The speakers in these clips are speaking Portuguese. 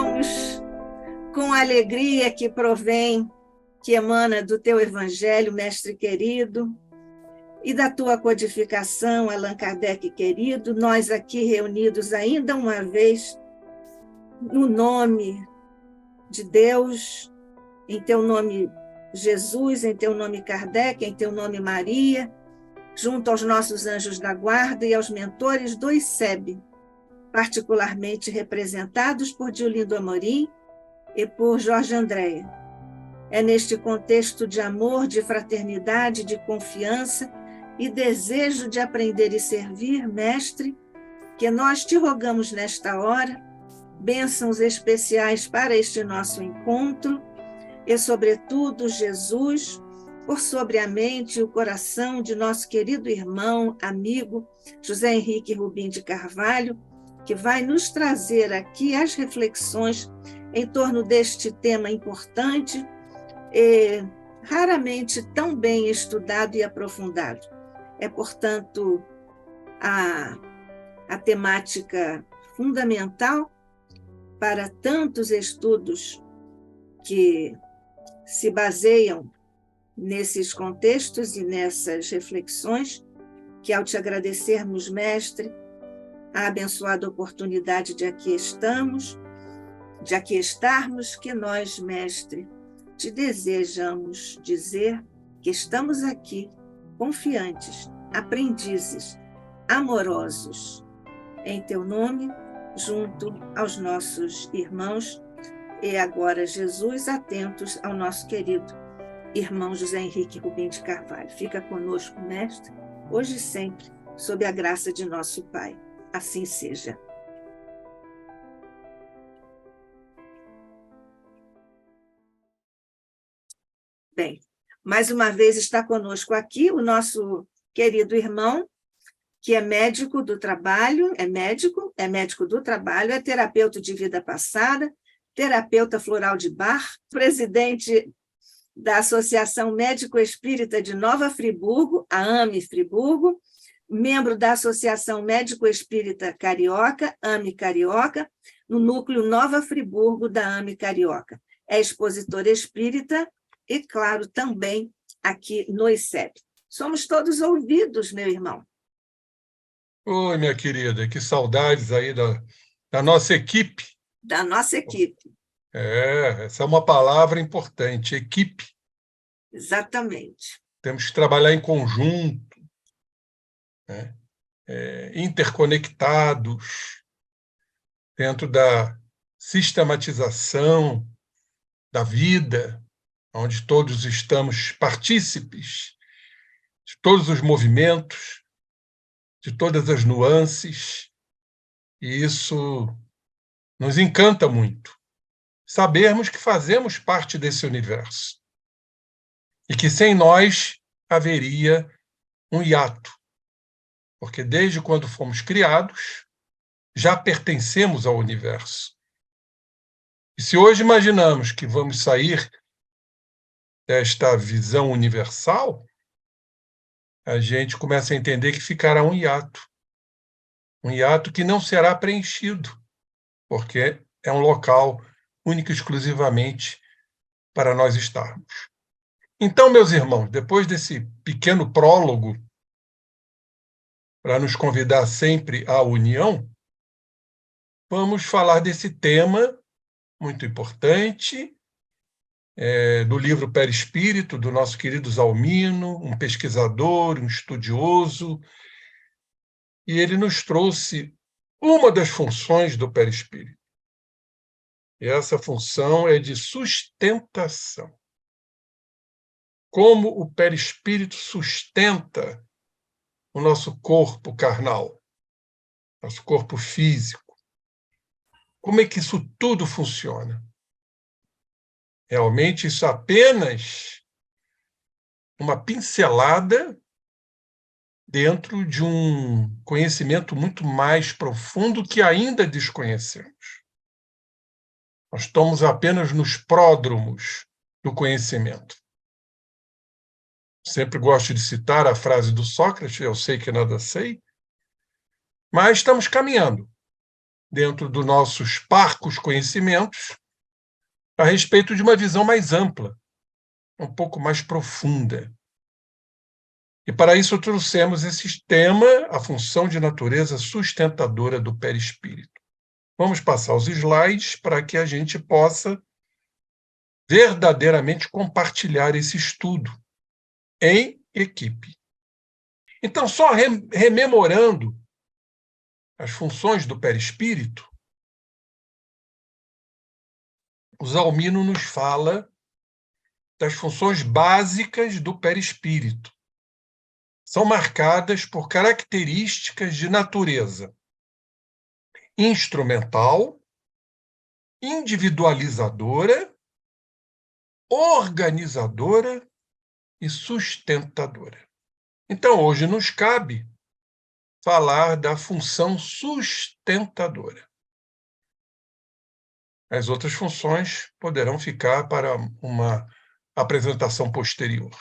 estamos com a alegria que provém, que emana do teu Evangelho, Mestre querido, e da tua codificação, Allan Kardec querido, nós aqui reunidos ainda uma vez, no nome de Deus, em teu nome Jesus, em teu nome Kardec, em teu nome Maria, junto aos nossos anjos da guarda e aos mentores do ICEB, particularmente representados por Diolindo Amorim e por Jorge Andréa. É neste contexto de amor, de fraternidade, de confiança e desejo de aprender e servir, Mestre, que nós te rogamos nesta hora bênçãos especiais para este nosso encontro e, sobretudo, Jesus, por sobre a mente e o coração de nosso querido irmão, amigo, José Henrique Rubim de Carvalho, que vai nos trazer aqui as reflexões em torno deste tema importante e raramente tão bem estudado e aprofundado. É, portanto, a temática fundamental para tantos estudos que se baseiam nesses contextos e nessas reflexões, que ao te agradecermos, Mestre, a abençoada oportunidade de aqui estarmos, que nós, Mestre, te desejamos dizer que estamos aqui confiantes, aprendizes, amorosos, em teu nome, junto aos nossos irmãos, e agora, Jesus, atentos ao nosso querido irmão José Henrique Rubim de Carvalho. Fica conosco, Mestre, hoje e sempre, sob a graça de nosso Pai. Assim seja. Bem, mais uma vez está conosco aqui o nosso querido irmão, que é médico do trabalho, é médico do trabalho, é terapeuta de vida passada, terapeuta floral de Bach, presidente da Associação Médico Espírita de Nova Friburgo, a AME Friburgo, membro da Associação Médico Espírita Carioca, AME Carioca, no núcleo Nova Friburgo da AME Carioca. É expositor espírita e, claro, também aqui no ICEB. Somos todos ouvidos, meu irmão. Oi, minha querida, que saudades aí da nossa equipe. Da nossa equipe. Essa é uma palavra importante, equipe. Exatamente. Temos que trabalhar em conjunto, né? Interconectados, dentro da sistematização da vida, onde todos estamos partícipes de todos os movimentos, de todas as nuances, e isso nos encanta muito. Sabermos que fazemos parte desse universo e que sem nós haveria um hiato, porque desde quando fomos criados, já pertencemos ao universo. E se hoje imaginamos que vamos sair desta visão universal, a gente começa a entender que ficará um hiato que não será preenchido, porque é um local único e exclusivamente para nós estarmos. Então, meus irmãos, depois desse pequeno prólogo, para nos convidar sempre à união, vamos falar desse tema muito importante, do livro Perispírito, do nosso querido Zalmino, um pesquisador, um estudioso, e ele nos trouxe uma das funções do perispírito. E essa função é de sustentação. Como o perispírito sustenta o nosso corpo carnal, nosso corpo físico. Como é que isso tudo funciona? Realmente, isso é apenas uma pincelada dentro de um conhecimento muito mais profundo que ainda desconhecemos. Nós estamos apenas nos pródromos do conhecimento. Sempre gosto de citar a frase do Sócrates, eu sei que nada sei, mas estamos caminhando. dentro dos nossos parcos conhecimentos, a respeito de uma visão mais ampla, um pouco mais profunda. E para isso trouxemos esse tema, a função de natureza sustentadora do perispírito. Vamos passar os slides para que a gente possa verdadeiramente compartilhar esse estudo em equipe. Então, só rememorando as funções do perispírito, o Zalmino nos fala das funções básicas do perispírito. São marcadas por características de natureza instrumental, individualizadora, organizadora e sustentadora. Então, hoje nos cabe falar da função sustentadora. As outras funções poderão ficar para uma apresentação posterior.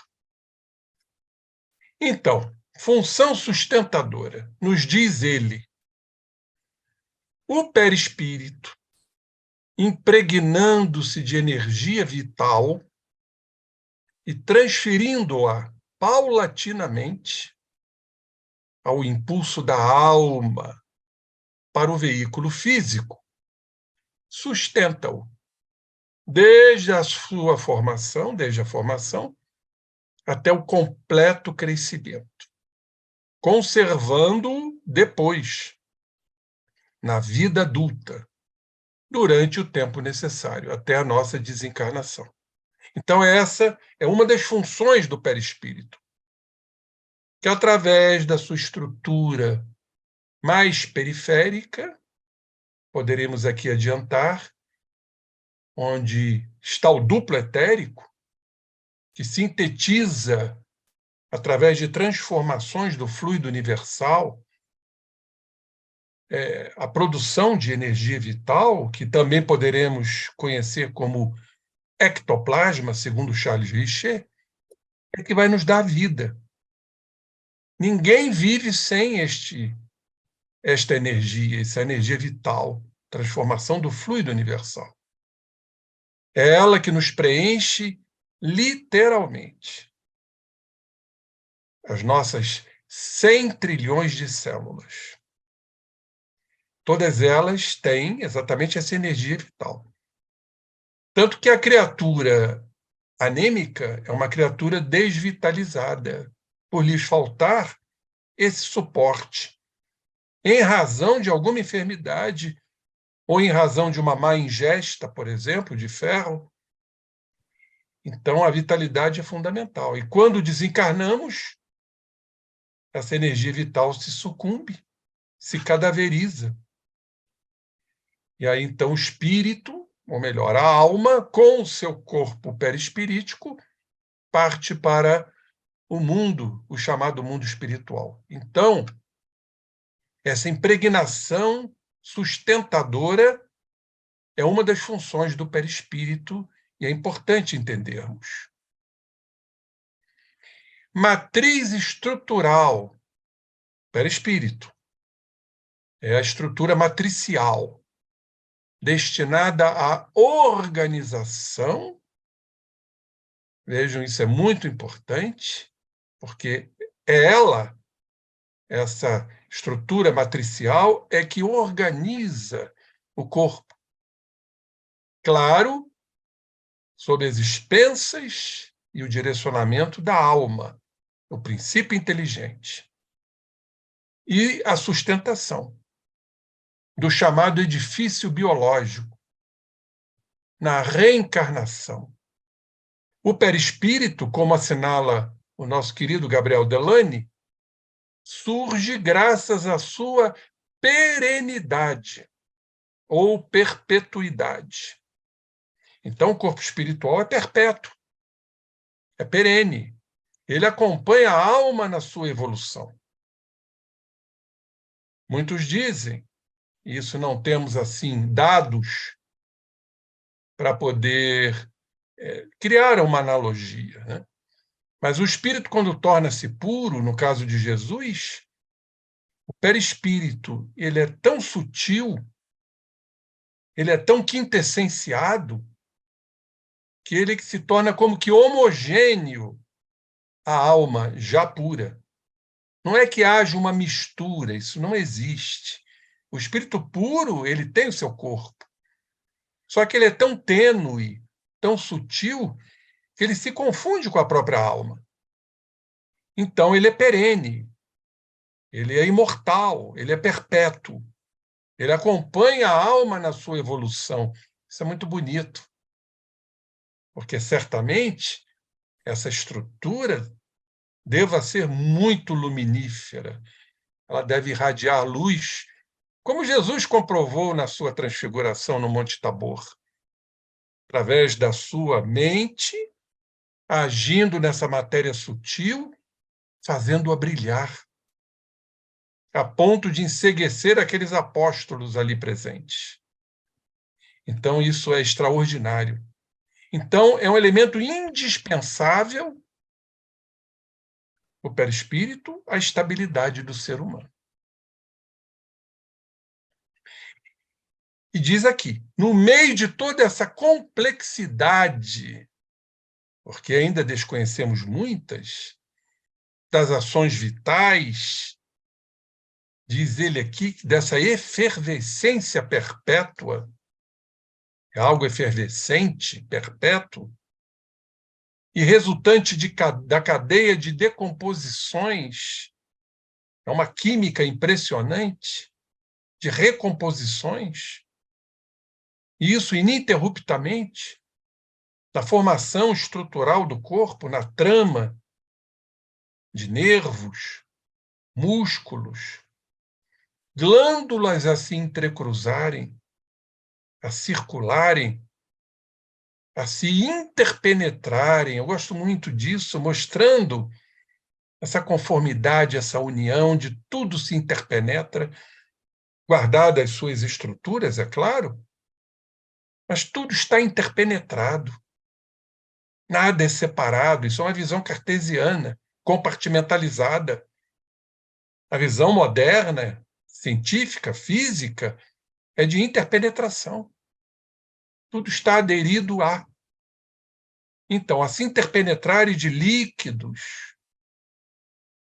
Então, função sustentadora, nos diz ele, o perispírito, impregnando-se de energia vital e transferindo-a paulatinamente ao impulso da alma para o veículo físico, sustenta-o desde a formação, até o completo crescimento, conservando-o depois, na vida adulta, durante o tempo necessário, até a nossa desencarnação. Então, essa é uma das funções do perispírito, que através da sua estrutura mais periférica, poderemos aqui adiantar, onde está o duplo etérico, que sintetiza, através de transformações do fluido universal, a produção de energia vital, que também poderemos conhecer como ectoplasma, segundo Charles Richer, é que vai nos dar vida. Ninguém vive sem esta energia, essa energia vital, transformação do fluido universal. É ela que nos preenche literalmente. As nossas 100 trilhões de células. Todas elas têm exatamente essa energia vital. Tanto que a criatura anêmica é uma criatura desvitalizada, por lhes faltar esse suporte, em razão de alguma enfermidade, ou em razão de uma má ingesta, por exemplo, de ferro. Então, a vitalidade é fundamental. E quando desencarnamos, essa energia vital se sucumbe, se cadaveriza. E aí, então, o espírito, ou melhor, a alma, com o seu corpo perispirítico, parte para o mundo, o chamado mundo espiritual. Então, essa impregnação sustentadora é uma das funções do perispírito e é importante entendermos. Matriz estrutural, perispírito, é a estrutura matricial, destinada à organização. Vejam, isso é muito importante, porque ela, essa estrutura matricial, é que organiza o corpo. Claro, sob as expensas e o direcionamento da alma, o princípio inteligente. E a sustentação do chamado edifício biológico, na reencarnação. O perispírito, como assinala o nosso querido Gabriel Delany, surge graças à sua perenidade ou perpetuidade. Então, o corpo espiritual é perpétuo, é perene. Ele acompanha a alma na sua evolução. Muitos dizem, e isso não temos assim dados para poder criar uma analogia, né? Mas o espírito, quando torna-se puro, no caso de Jesus, o perispírito, ele é tão sutil ele é tão quintessenciado que ele se torna como que homogêneo à alma já pura. Não é que haja uma mistura, isso não existe. O espírito puro, ele tem o seu corpo. Só que ele é tão tênue, tão sutil, que ele se confunde com a própria alma. Então, ele é perene, ele é imortal, ele é perpétuo. Ele acompanha a alma na sua evolução. Isso é muito bonito, porque certamente essa estrutura deva ser muito luminífera. Ela deve irradiar luz, como Jesus comprovou na sua transfiguração no Monte Tabor, através da sua mente, agindo nessa matéria sutil, fazendo-a brilhar, a ponto de enceguecer aqueles apóstolos ali presentes. Então, isso é extraordinário. Então, é um elemento indispensável o perispírito, a estabilidade do ser humano. E diz aqui, no meio de toda essa complexidade, porque ainda desconhecemos muitas das ações vitais, diz ele aqui, dessa efervescência perpétua, é algo efervescente, perpétuo, e resultante da cadeia de decomposições, é uma química impressionante, de recomposições, e isso ininterruptamente, na formação estrutural do corpo, na trama de nervos, músculos, glândulas a se entrecruzarem, a circularem, a se interpenetrarem. Eu gosto muito disso, mostrando essa conformidade, essa união de tudo se interpenetra, guardadas as suas estruturas, é claro, mas tudo está interpenetrado. Nada é separado, isso é uma visão cartesiana, compartimentalizada. A visão moderna, científica, física, é de interpenetração. Tudo está aderido a. Então, a se interpenetrar de líquidos,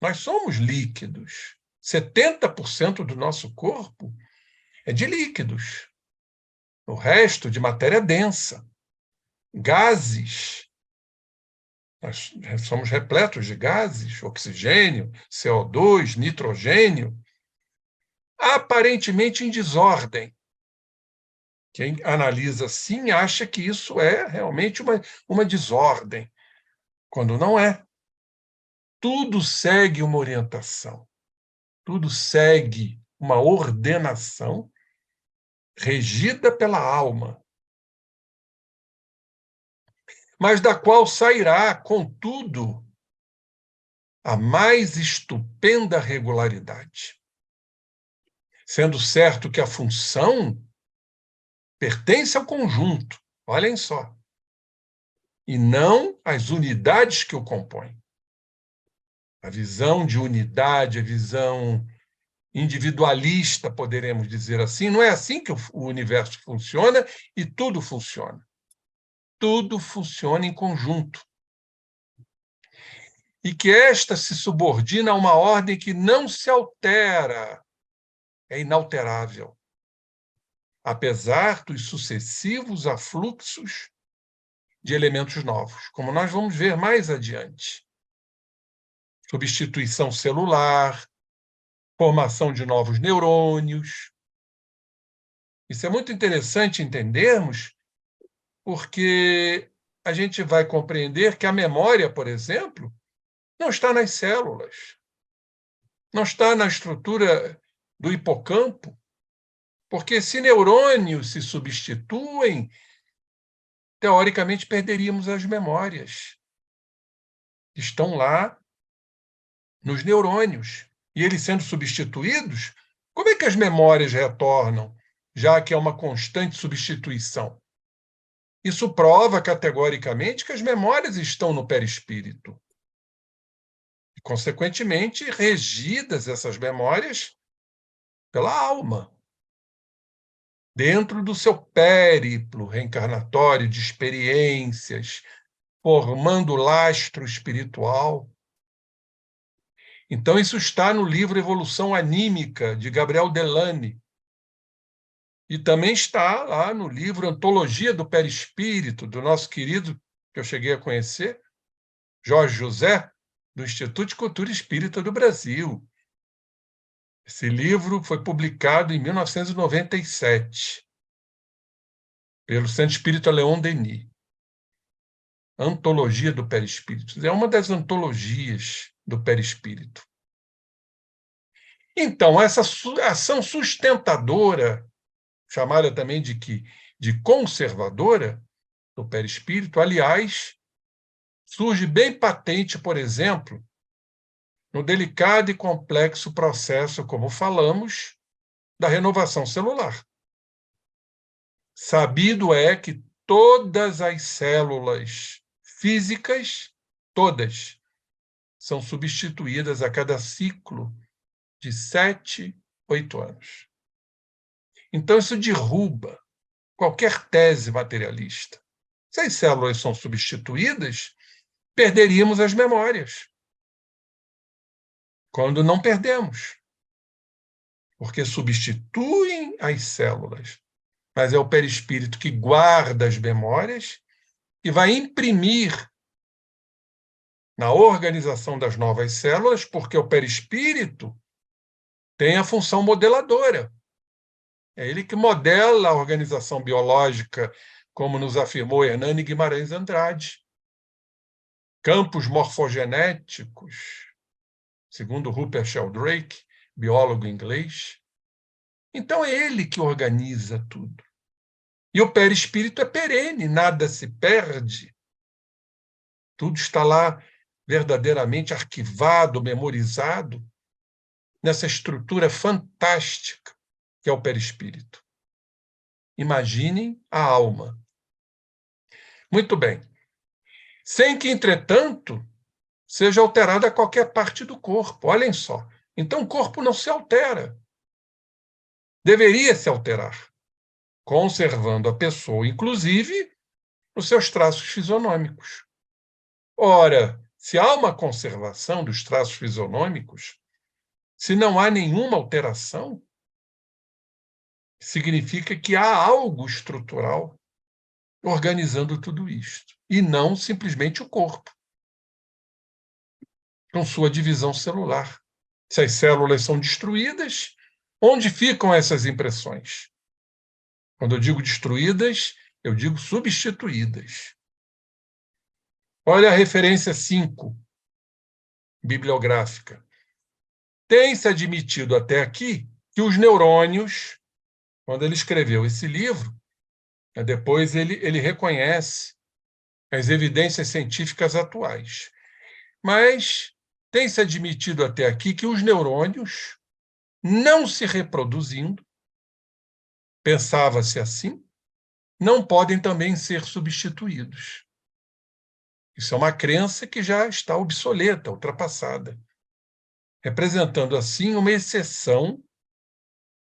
nós somos líquidos. 70% do nosso corpo é de líquidos. O resto de matéria densa. Gases. Nós somos repletos de gases, oxigênio, CO2, nitrogênio, aparentemente em desordem. Quem analisa assim acha que isso é realmente uma desordem, quando não é. Tudo segue uma orientação, tudo segue uma ordenação regida pela alma, mas da qual sairá, contudo, a mais estupenda regularidade. Sendo certo que a função pertence ao conjunto, olhem só, e não às unidades que o compõem. A visão de unidade, a visão individualista, poderemos dizer assim, não é assim que o universo funciona e tudo funciona. Tudo funciona em conjunto. E que esta se subordina a uma ordem que não se altera, é inalterável, apesar dos sucessivos afluxos de elementos novos, como nós vamos ver mais adiante. Substituição celular, formação de novos neurônios. Isso é muito interessante entendermos, porque a gente vai compreender que a memória, por exemplo, não está nas células, não está na estrutura do hipocampo, porque se neurônios se substituem, teoricamente perderíamos as memórias. Estão lá nos neurônios. E eles sendo substituídos, como é que as memórias retornam, já que é uma constante substituição? Isso prova categoricamente que as memórias estão no perispírito. E, consequentemente, regidas essas memórias pela alma. dentro do seu périplo reencarnatório de experiências, formando lastro espiritual. Então, isso está no livro Evolução Anímica, de Gabriel Delany. E também está lá no livro Antologia do Perispírito, do nosso querido, que eu cheguei a conhecer, Jorge José, do Instituto de Cultura Espírita do Brasil. Esse livro foi publicado em 1997, pelo Santo Espírito Leon Denis. Antologia do Perispírito. É uma das antologias do Perispírito. Então, essa ação sustentadora, chamada também de conservadora do perispírito, aliás, surge bem patente, por exemplo, no delicado e complexo processo, como falamos, da renovação celular. Sabido é que todas as células físicas, todas, são substituídas a cada ciclo de 7, 8 anos. Então, isso derruba qualquer tese materialista. Se as células são substituídas, perderíamos as memórias. Quando não perdemos. Porque substituem as células. Mas é o perispírito que guarda as memórias e vai imprimir na organização das novas células, porque o perispírito tem a função modeladora. É ele que modela a organização biológica, como nos afirmou Hernani Guimarães Andrade. Campos morfogenéticos, segundo Rupert Sheldrake, biólogo inglês. Então é ele que organiza tudo. E o perispírito é perene, nada se perde. Tudo está lá verdadeiramente arquivado, memorizado, nessa estrutura fantástica que é o perispírito. Imaginem a alma. Muito bem. Sem que, entretanto, seja alterada qualquer parte do corpo. Olhem só. Então, o corpo não se altera. Deveria se alterar, conservando a pessoa, inclusive, os seus traços fisionômicos. Ora, se há uma conservação dos traços fisionômicos, se não há nenhuma alteração, significa que há algo estrutural organizando tudo isto, e não simplesmente o corpo, com sua divisão celular. Se as células são destruídas, onde ficam essas impressões? Quando eu digo destruídas, eu digo substituídas. Olha a referência 5, bibliográfica. Tem-se admitido até aqui que os neurônios, quando ele escreveu esse livro, depois ele reconhece as evidências científicas atuais. Mas tem-se admitido até aqui que os neurônios, não se reproduzindo, pensava-se assim, não podem também ser substituídos. Isso é uma crença que já está obsoleta, ultrapassada, representando assim uma exceção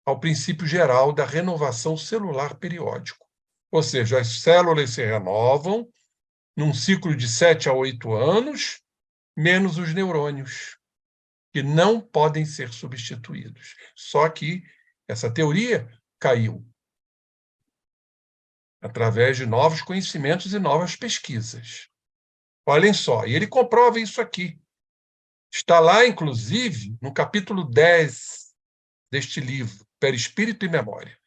ao princípio geral da renovação celular periódico. Ou seja, as células se renovam num ciclo de 7 a 8 anos, menos os neurônios, que não podem ser substituídos. Só que essa teoria caiu através de novos conhecimentos e novas pesquisas. Olhem só, e ele comprova isso aqui. Está lá, inclusive, no capítulo 10 deste livro, Perispírito e Memória.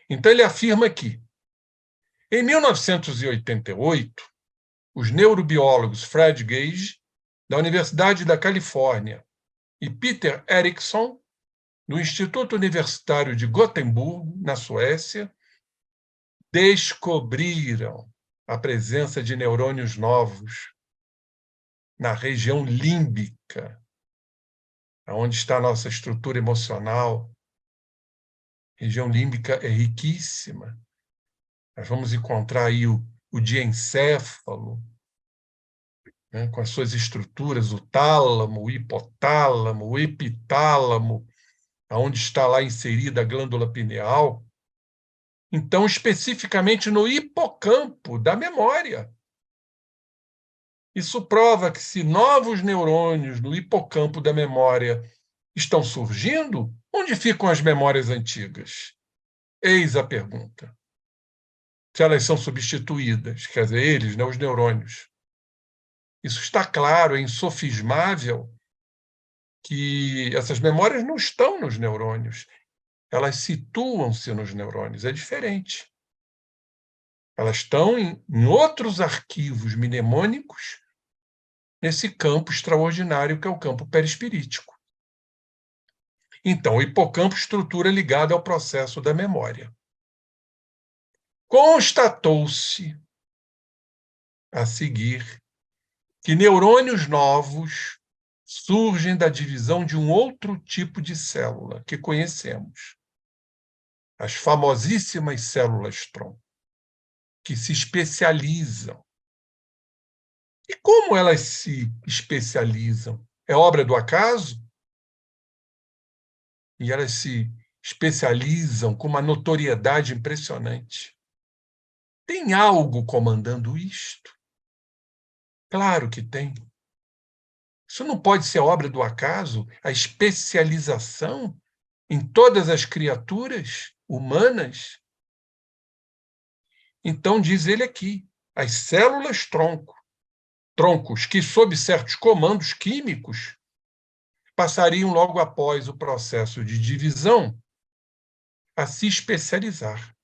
Então, ele afirma que, em 1988, os neurobiólogos Fred Gage, da Universidade da Califórnia, e Peter Eriksson, do Instituto Universitário de Gotemburgo, na Suécia, descobriram a presença de neurônios novos na região límbica, onde está a nossa estrutura emocional. A região límbica é riquíssima. Nós vamos encontrar aí o diencéfalo, né, com as suas estruturas, o tálamo, o hipotálamo, o epitálamo, onde está lá inserida a glândula pineal. Então, especificamente no hipocampo da memória. Isso prova que se novos neurônios no hipocampo da memória estão surgindo, onde ficam as memórias antigas? Eis a pergunta. Se elas são substituídas, quer dizer, eles, né, os neurônios. Isso está claro, é insofismável que essas memórias não estão nos neurônios, elas situam-se nos neurônios, é diferente. Elas estão em outros arquivos mnemônicos, nesse campo extraordinário que é o campo perispirítico. Então, o hipocampo, estrutura ligada ao processo da memória. Constatou-se, a seguir, que neurônios novos surgem da divisão de um outro tipo de célula que conhecemos, as famosíssimas células-tronco, que se especializam. E como elas se especializam? É obra do acaso? E elas se especializam com uma notoriedade impressionante. Tem algo comandando isto? Claro que tem. Isso não pode ser obra do acaso, a especialização em todas as criaturas humanas. Então, diz ele aqui, as troncos que, sob certos comandos químicos, passariam logo após o processo de divisão a se especializar,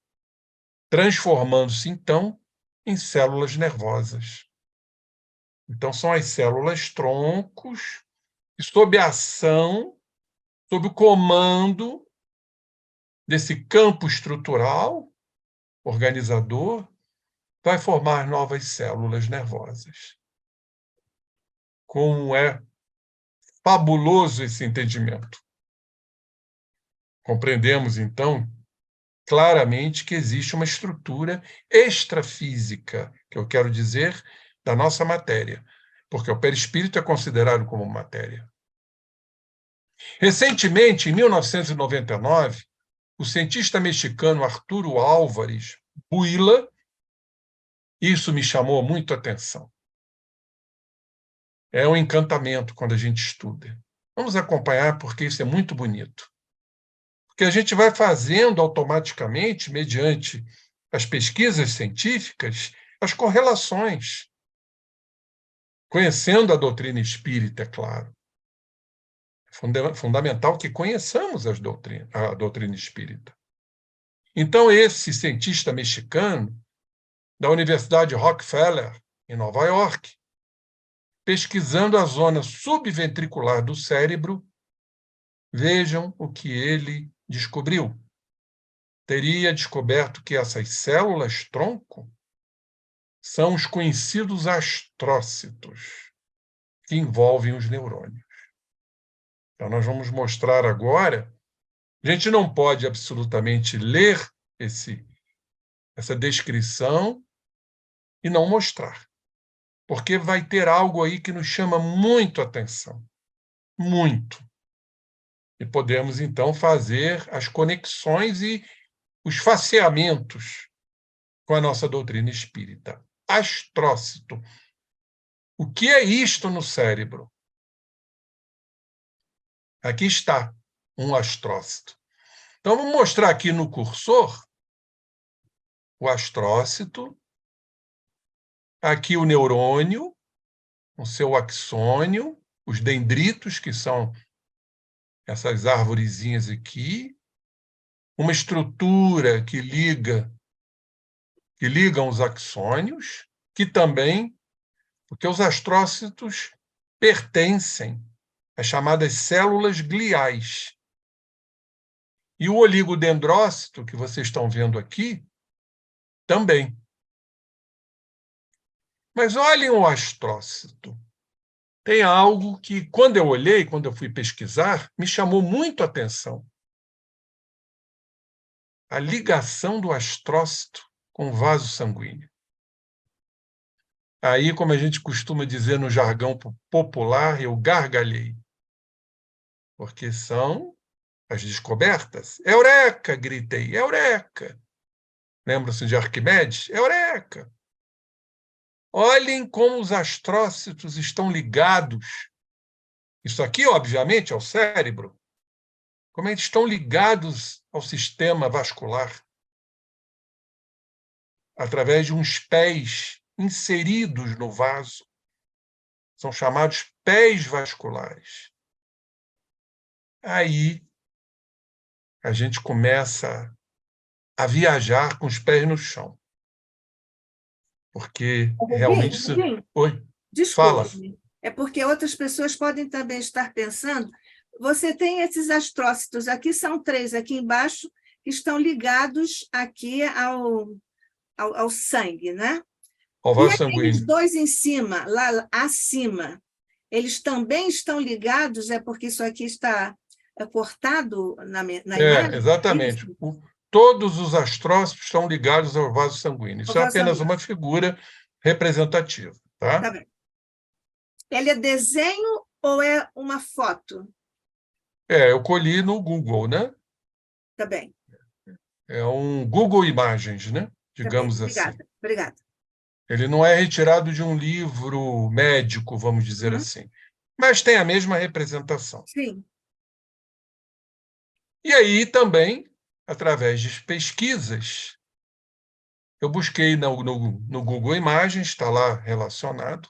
transformando-se, então, em células nervosas. Então, são as células troncos que, sob a ação, sob o comando desse campo estrutural, organizador, vai formar novas células nervosas. Como é fabuloso esse entendimento. Compreendemos, então, claramente que existe uma estrutura extrafísica, que eu quero dizer, da nossa matéria, porque o perispírito é considerado como matéria. Recentemente, em 1999, o cientista mexicano Arturo Álvares Buila, isso me chamou muito a atenção. É um encantamento quando a gente estuda. Vamos acompanhar, porque isso é muito bonito. Porque a gente vai fazendo automaticamente, mediante as pesquisas científicas, as correlações, conhecendo a doutrina espírita, é claro. É fundamental que conheçamos a doutrina espírita. Então, esse cientista mexicano, da Universidade Rockefeller, em Nova York, pesquisando a zona subventricular do cérebro, vejam o que ele descobriu. Teria descoberto que essas células-tronco são os conhecidos astrócitos, que envolvem os neurônios. Então, nós vamos mostrar agora. A gente não pode absolutamente ler essa descrição e não mostrar, porque vai ter algo aí que nos chama muito a atenção. Muito. E podemos, então, fazer as conexões e os faceamentos com a nossa doutrina espírita. Astrócito. O que é isto no cérebro? Aqui está um astrócito. Então, vamos mostrar aqui no cursor o astrócito, aqui o neurônio, o seu axônio, os dendritos, que são essas arvorezinhas aqui, uma estrutura que ligam os axônios, que também, porque os astrócitos pertencem às chamadas células gliais. E o oligodendrócito, que vocês estão vendo aqui, também. Mas olhem o astrócito. Tem algo que, quando eu olhei, quando eu fui pesquisar, me chamou muito a atenção. A ligação do astrócito com o vaso sanguíneo. Aí, como a gente costuma dizer no jargão popular, eu gargalhei. Porque são as descobertas. Eureka! Gritei. Eureka! Lembram-se de Arquimedes? Eureka! Olhem como os astrócitos estão ligados. Isso aqui, obviamente, é o cérebro. Como eles estão ligados ao sistema vascular através de uns pés inseridos no vaso. São chamados pés vasculares. Aí a gente começa a viajar com os pés no chão. Porque realmente... Rubinho, Oi, fala. desculpe-me. É porque outras pessoas podem também estar pensando. Você tem esses astrócitos aqui, são 3 aqui embaixo, que estão ligados aqui ao sangue, né? Ao E vaso aqueles sanguíneo. 2 em cima, lá acima, eles também estão ligados? É porque isso aqui está cortado na imagem? Exatamente. Isso? Todos os astrócitos estão ligados ao vaso sanguíneo. O Isso é vaso apenas sanguíneo. uma figura representativa. Tá Tá? bem. Ele é desenho ou é uma foto? Eu colhi no Google, né? Tá bem, É um Google Imagens, né? tá bem. Digamos assim. Obrigada, obrigada. Ele não é retirado de um livro médico, vamos dizer Uhum. assim, mas tem a mesma representação. Sim. E aí também, através de pesquisas, eu busquei no Google Imagens, está lá relacionado,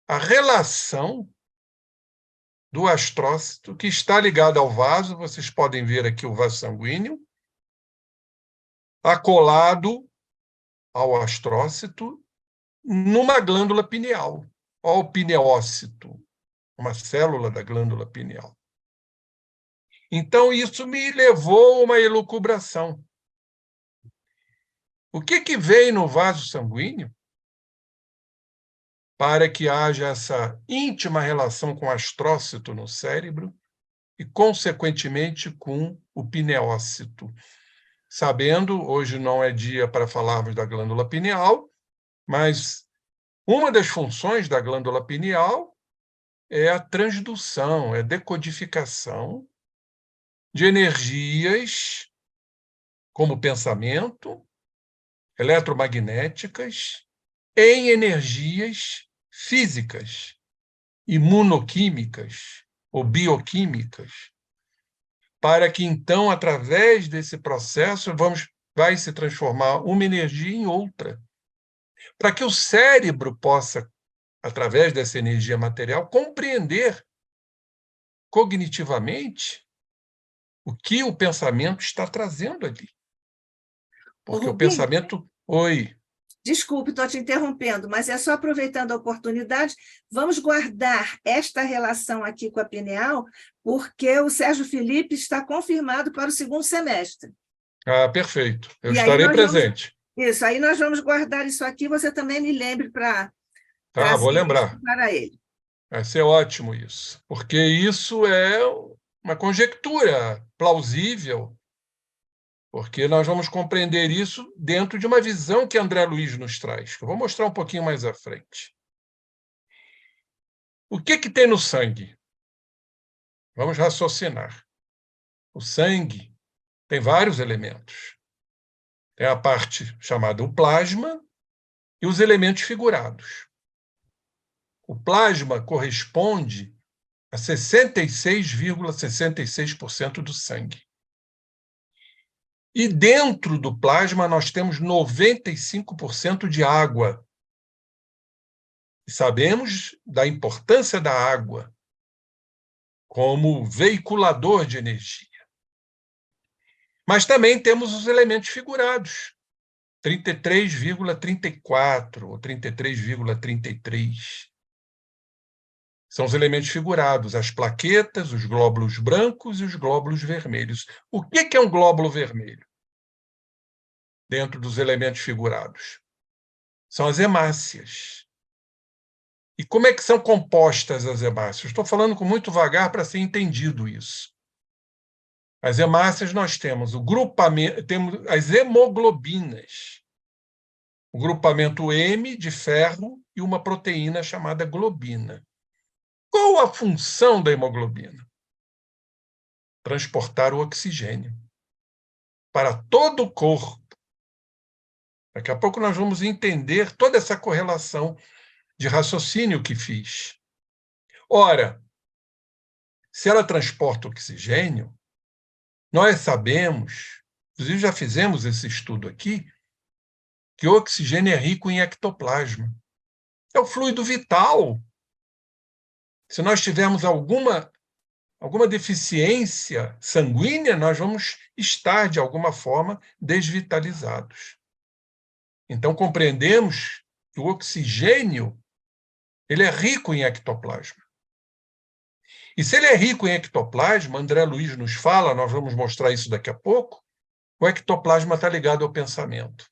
a relação do astrócito, que está ligado ao vaso, vocês podem ver aqui o vaso sanguíneo, acolado ao astrócito, numa glândula pineal, ao pineócito, uma célula da glândula pineal. Então, isso me levou a uma elucubração. O que vem no vaso sanguíneo para que haja essa íntima relação com o astrócito no cérebro e, consequentemente, com o pineócito? Sabendo, hoje não é dia para falarmos da glândula pineal, mas uma das funções da glândula pineal é a transdução, é a decodificação de energias como pensamento, eletromagnéticas, em energias físicas, imunoquímicas ou bioquímicas, para que, então, através desse processo, vai se transformar uma energia em outra, para que o cérebro possa, através dessa energia material, compreender cognitivamente o que o pensamento está trazendo ali. Ô, Porque o Rubinho, pensamento... Oi. desculpe, estou te interrompendo, mas é só aproveitando a oportunidade, vamos guardar esta relação aqui com a pineal, porque o Sérgio Felipe está confirmado para o 2º semestre. Perfeito. Eu E aí estarei nós vamos, presente. isso, aí nós vamos guardar isso aqui, você também me lembre para Vou trazer isso lembrar. para ele. Vai ser ótimo isso, porque isso é uma conjectura plausível, porque nós vamos compreender isso dentro de uma visão que André Luiz nos traz, que eu vou mostrar um pouquinho mais à frente. O que tem no sangue? Vamos raciocinar. O sangue tem vários elementos. Tem a parte chamada o plasma e os elementos figurados. O plasma corresponde a 66,66% do sangue. E dentro do plasma nós temos 95% de água. E sabemos da importância da água como veiculador de energia. Mas também temos os elementos figurados, 33,34 ou 33,33. São os elementos figurados, as plaquetas, os glóbulos brancos e os glóbulos vermelhos. O que é um glóbulo vermelho? Dentro dos elementos figurados. São as hemácias. E como é que são compostas as hemácias? Estou falando com muito vagar para ser entendido isso. As hemácias nós temos o grupamento, temos as hemoglobinas. O grupamento M de ferro e uma proteína chamada globina. Qual a função da hemoglobina? Transportar o oxigênio para todo o corpo, Daqui a pouco nós vamos entender toda essa correlação de raciocínio que fiz. Ora, se ela transporta oxigênio, nós sabemos, inclusive já fizemos esse estudo aqui, que o oxigênio é rico em ectoplasma. É o fluido vital. Se nós tivermos alguma deficiência sanguínea, nós vamos estar, de alguma forma, desvitalizados. Então, compreendemos que o oxigênio ele é rico em ectoplasma. E se ele é rico em ectoplasma, André Luiz nos fala, nós vamos mostrar isso daqui a pouco, o ectoplasma está ligado ao pensamento.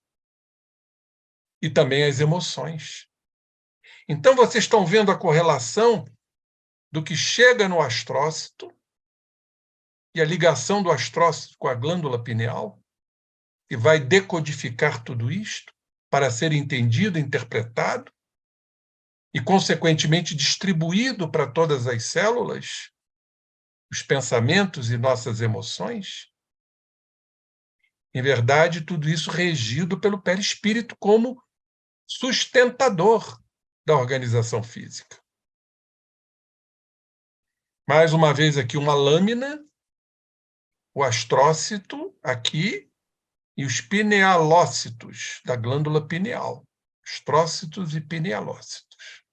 E também às emoções. Então, vocês estão vendo a correlação do que chega no astrócito e a ligação do astrócito com a glândula pineal, que vai decodificar tudo isto para ser entendido, interpretado e, consequentemente, distribuído para todas as células, os pensamentos e nossas emoções. Em verdade, tudo isso regido pelo perispírito como sustentador da organização física. Mais uma vez aqui uma lâmina, o astrócito aqui e os pinealócitos da glândula pineal. Astrócitos e pinealócitos.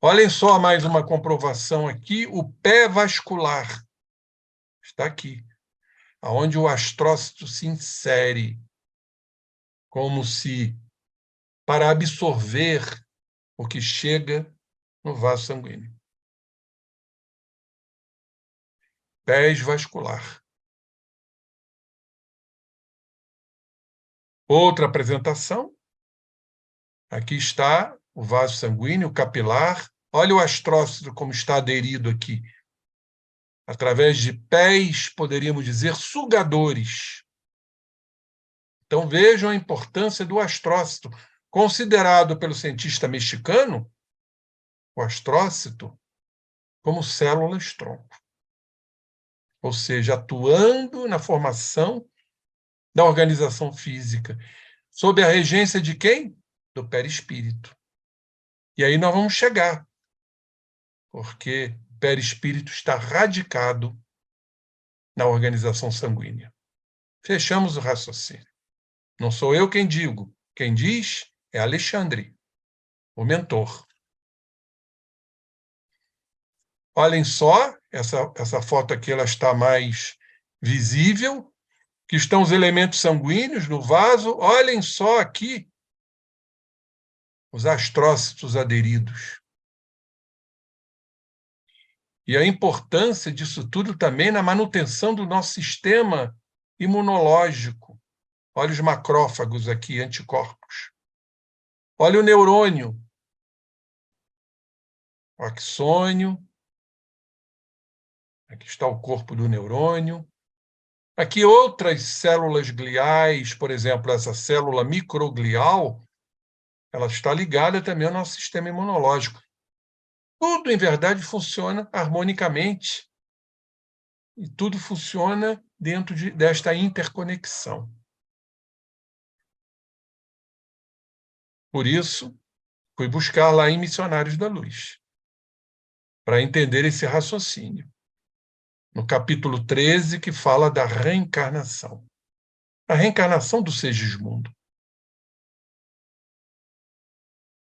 Olhem só mais uma comprovação aqui, o pé vascular. Está aqui, onde o astrócito se insere, como se para absorver o que chega no vaso sanguíneo. Pés vascular. Outra apresentação. Aqui está o vaso sanguíneo, capilar. Olha o astrócito como está aderido aqui. Através de pés, poderíamos dizer, sugadores. Então vejam a importância do astrócito. Considerado pelo cientista mexicano, o astrócito como células-tronco. Ou seja, atuando na formação da organização física. Sob a regência de quem? Do perispírito. E aí nós vamos chegar, porque o perispírito está radicado na organização sanguínea. Fechamos o raciocínio. Não sou eu quem digo, quem diz é Alexandre, o mentor. Olhem só, essa foto aqui ela está mais visível, que estão os elementos sanguíneos no vaso. Olhem só aqui os astrócitos aderidos. E a importância disso tudo também na manutenção do nosso sistema imunológico. Olha os macrófagos aqui, anticorpos. Olha o neurônio, o axônio. Aqui está o corpo do neurônio. Aqui outras células gliais, por exemplo, essa célula microglial, ela está ligada também ao nosso sistema imunológico. Tudo, em verdade, funciona harmonicamente. E tudo funciona dentro desta interconexão. Por isso, fui buscar lá em Missionários da Luz, para entender esse raciocínio. No capítulo 13, que fala da reencarnação. A reencarnação do Segismundo.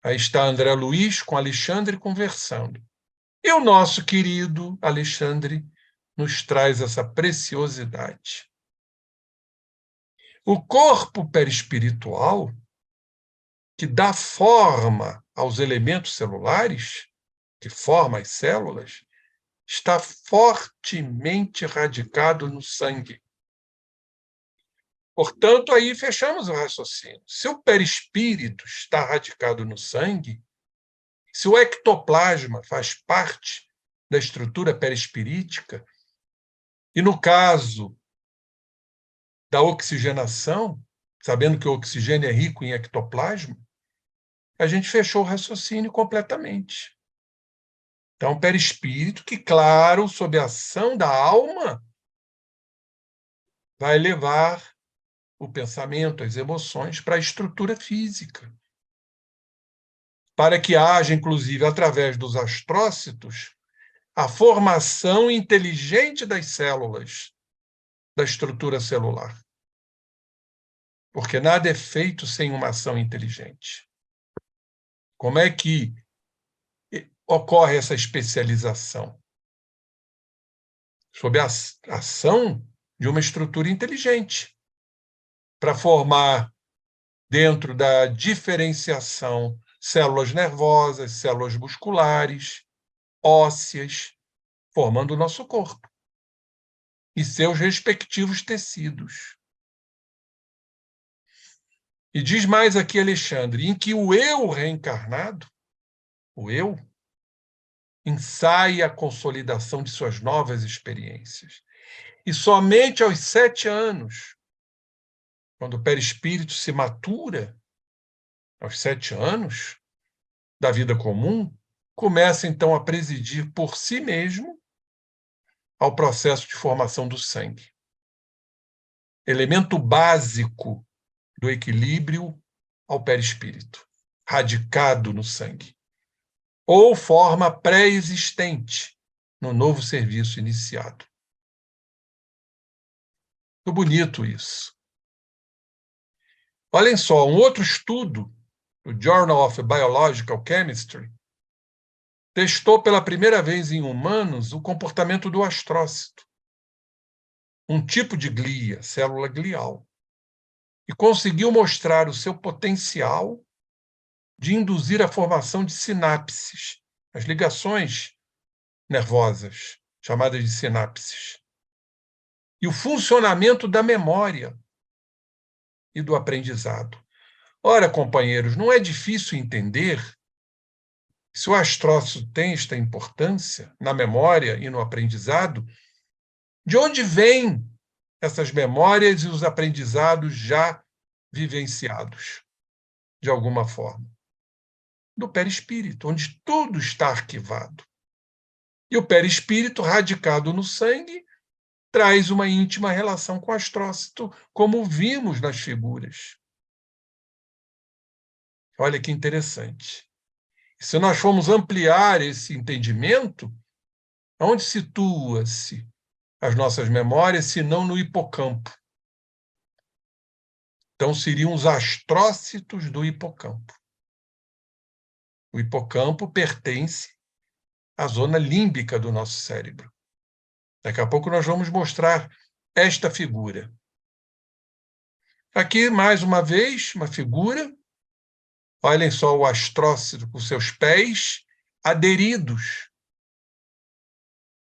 Aí está André Luiz com Alexandre conversando. E o nosso querido Alexandre nos traz essa preciosidade. O corpo perispiritual, que dá forma aos elementos celulares, que forma as células, está fortemente radicado no sangue. Portanto, aí fechamos o raciocínio. Se o perispírito está radicado no sangue, se o ectoplasma faz parte da estrutura perispirítica, e no caso da oxigenação, sabendo que o oxigênio é rico em ectoplasma, a gente fechou o raciocínio completamente. Então, o perispírito, que, claro, sob a ação da alma, vai levar o pensamento, as emoções, para a estrutura física. Para que haja, inclusive, através dos astrócitos, a formação inteligente das células, da estrutura celular. Porque nada é feito sem uma ação inteligente. Como é que ocorre essa especialização? Sob a ação de uma estrutura inteligente, para formar, dentro da diferenciação, células nervosas, células musculares, ósseas, formando o nosso corpo e seus respectivos tecidos. E diz mais aqui Alexandre, em que o eu reencarnado, o eu, ensaia a consolidação de suas novas experiências. E somente aos 7 anos, quando o perispírito se matura, aos 7 anos da vida comum, começa então a presidir por si mesmo ao processo de formação do sangue. Elemento básico do equilíbrio ao perispírito, radicado no sangue. Ou forma pré-existente no novo serviço iniciado. Muito bonito isso. Olhem só, um outro estudo, o Journal of Biological Chemistry, testou pela primeira vez em humanos o comportamento do astrócito, um tipo de glia, célula glial, e conseguiu mostrar o seu potencial de induzir a formação de sinapses, as ligações nervosas, chamadas de sinapses, e o funcionamento da memória e do aprendizado. Ora, companheiros, não é difícil entender se o astrócito tem esta importância na memória e no aprendizado, de onde vêm essas memórias e os aprendizados já vivenciados, de alguma forma? Do perispírito, onde tudo está arquivado. E o perispírito, radicado no sangue, traz uma íntima relação com o astrócito, como vimos nas figuras. Olha que interessante. Se nós formos ampliar esse entendimento, onde situa-se as nossas memórias, se não no hipocampo? Então, seriam os astrócitos do hipocampo. O hipocampo pertence à zona límbica do nosso cérebro. Daqui a pouco nós vamos mostrar esta figura. Aqui, mais uma vez, uma figura. Olhem só o astrócito com seus pés aderidos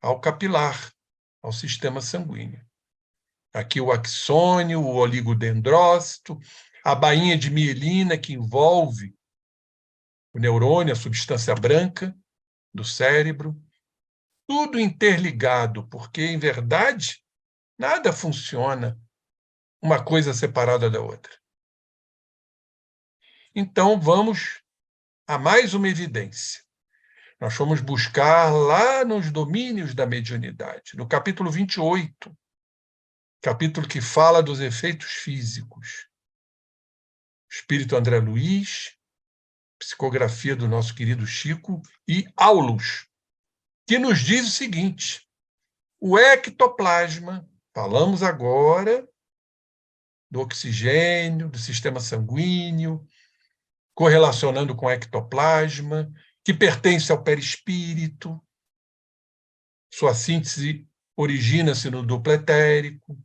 ao capilar, ao sistema sanguíneo. Aqui o axônio, o oligodendrócito, a bainha de mielina que envolve o neurônio, a substância branca do cérebro, tudo interligado, porque, em verdade, nada funciona uma coisa separada da outra. Então, vamos a mais uma evidência. Nós fomos buscar lá nos domínios da mediunidade, no capítulo 28, capítulo que fala dos efeitos físicos. Espírito André Luiz, psicografia do nosso querido Chico, e Aulus, que nos diz o seguinte: o ectoplasma, falamos agora do oxigênio, do sistema sanguíneo, correlacionando com o ectoplasma, que pertence ao perispírito, sua síntese origina-se no duplo etérico.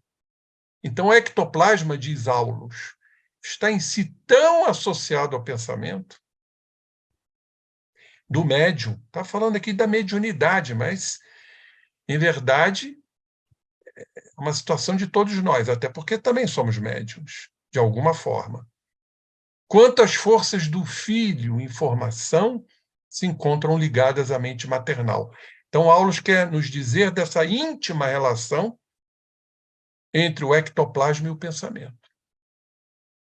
Então, o ectoplasma, diz Aulus, está em si tão associado ao pensamento do médium. Está falando aqui da mediunidade, mas, em verdade, é uma situação de todos nós, até porque também somos médiums, de alguma forma. Quanto às forças do filho em formação se encontram ligadas à mente maternal. Então, Aulus quer nos dizer dessa íntima relação entre o ectoplasma e o pensamento.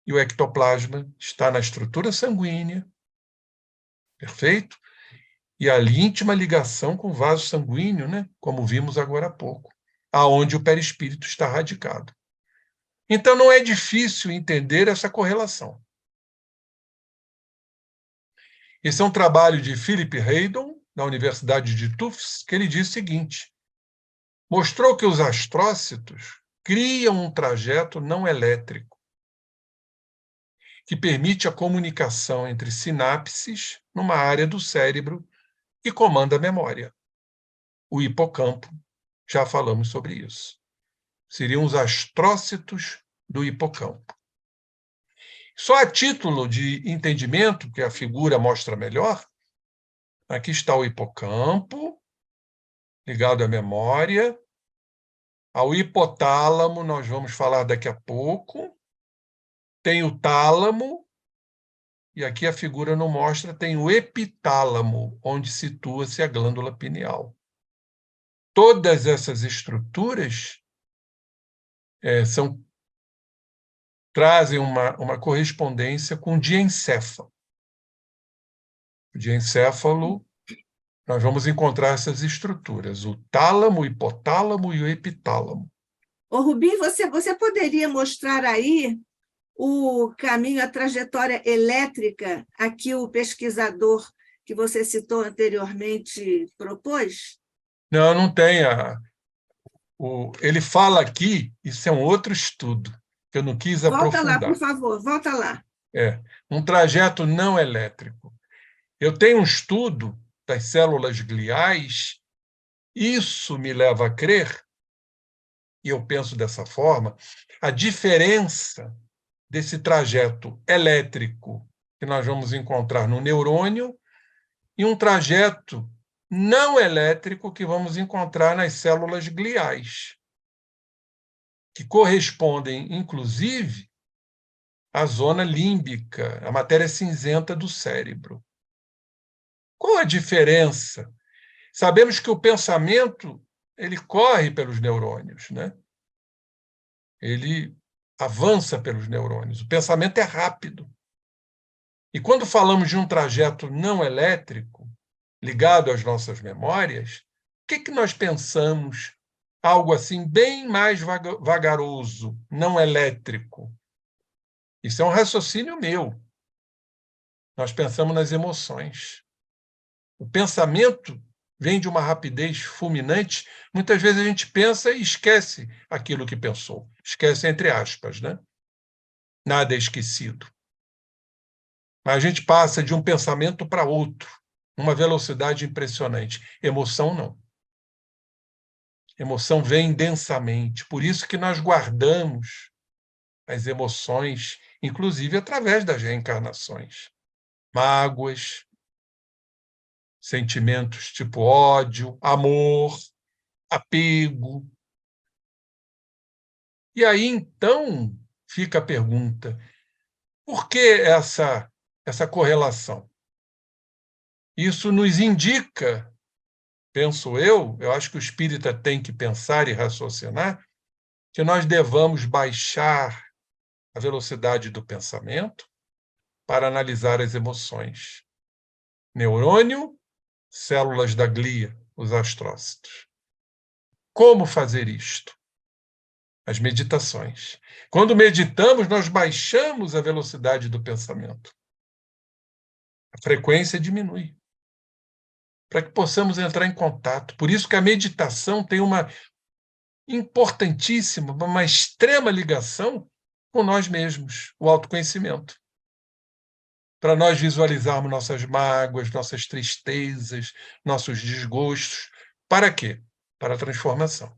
E o ectoplasma está na estrutura sanguínea, perfeito? E a íntima ligação com o vaso sanguíneo, né? Como vimos agora há pouco, aonde o perispírito está radicado. Então, não é difícil entender essa correlação. Esse é um trabalho de Philip Haydon, da Universidade de Tufts, que ele diz o seguinte: mostrou que os astrócitos criam um trajeto não elétrico que permite a comunicação entre sinapses numa área do cérebro que comanda a memória. O hipocampo, já falamos sobre isso. Seriam os astrócitos do hipocampo. Só a título de entendimento, que a figura mostra melhor, aqui está o hipocampo, ligado à memória, ao hipotálamo, nós vamos falar daqui a pouco, tem o tálamo, e aqui a figura não mostra, tem o epitálamo, onde situa-se a glândula pineal. Todas essas estruturas trazem uma correspondência com o diencéfalo. O diencéfalo, nós vamos encontrar essas estruturas, o tálamo, o hipotálamo e o epitálamo. Ô, Rubim, você poderia mostrar aí o caminho, a trajetória elétrica a que o pesquisador que você citou anteriormente propôs? Não, não tem. Ele fala aqui, isso é um outro estudo, que eu não quis Volta lá, por aprofundar. favor, volta lá. Um trajeto não elétrico. Eu tenho um estudo das células gliais, isso me leva a crer, e eu penso dessa forma, a diferença desse trajeto elétrico que nós vamos encontrar no neurônio e um trajeto não elétrico que vamos encontrar nas células gliais, que correspondem, inclusive, à zona límbica, a matéria cinzenta do cérebro. Qual a diferença? Sabemos que o pensamento ele corre pelos neurônios, né? Ele avança pelos neurônios. O pensamento é rápido. E quando falamos de um trajeto não elétrico, ligado às nossas memórias, o que nós pensamos? Algo assim bem mais vagaroso, não elétrico. Isso é um raciocínio meu. Nós pensamos nas emoções. O pensamento vem de uma rapidez fulminante. Muitas vezes a gente pensa e esquece aquilo que pensou. Esquece entre aspas, né? Nada é esquecido. Mas a gente passa de um pensamento para outro, uma velocidade impressionante. Emoção, não. Emoção vem densamente. Por isso que nós guardamos as emoções, inclusive através das reencarnações. Mágoas, sentimentos tipo ódio, amor, apego. E aí, então, fica a pergunta: por que essa correlação? Isso nos indica, penso eu acho que o espírita tem que pensar e raciocinar, que nós devamos baixar a velocidade do pensamento para analisar as emoções. Neurônio, células da glia, os astrócitos. Como fazer isto? As meditações. Quando meditamos, nós baixamos a velocidade do pensamento. A frequência diminui, para que possamos entrar em contato. Por isso que a meditação tem uma importantíssima, uma extrema ligação com nós mesmos, o autoconhecimento. Para nós visualizarmos nossas mágoas, nossas tristezas, nossos desgostos. Para quê? Para a transformação.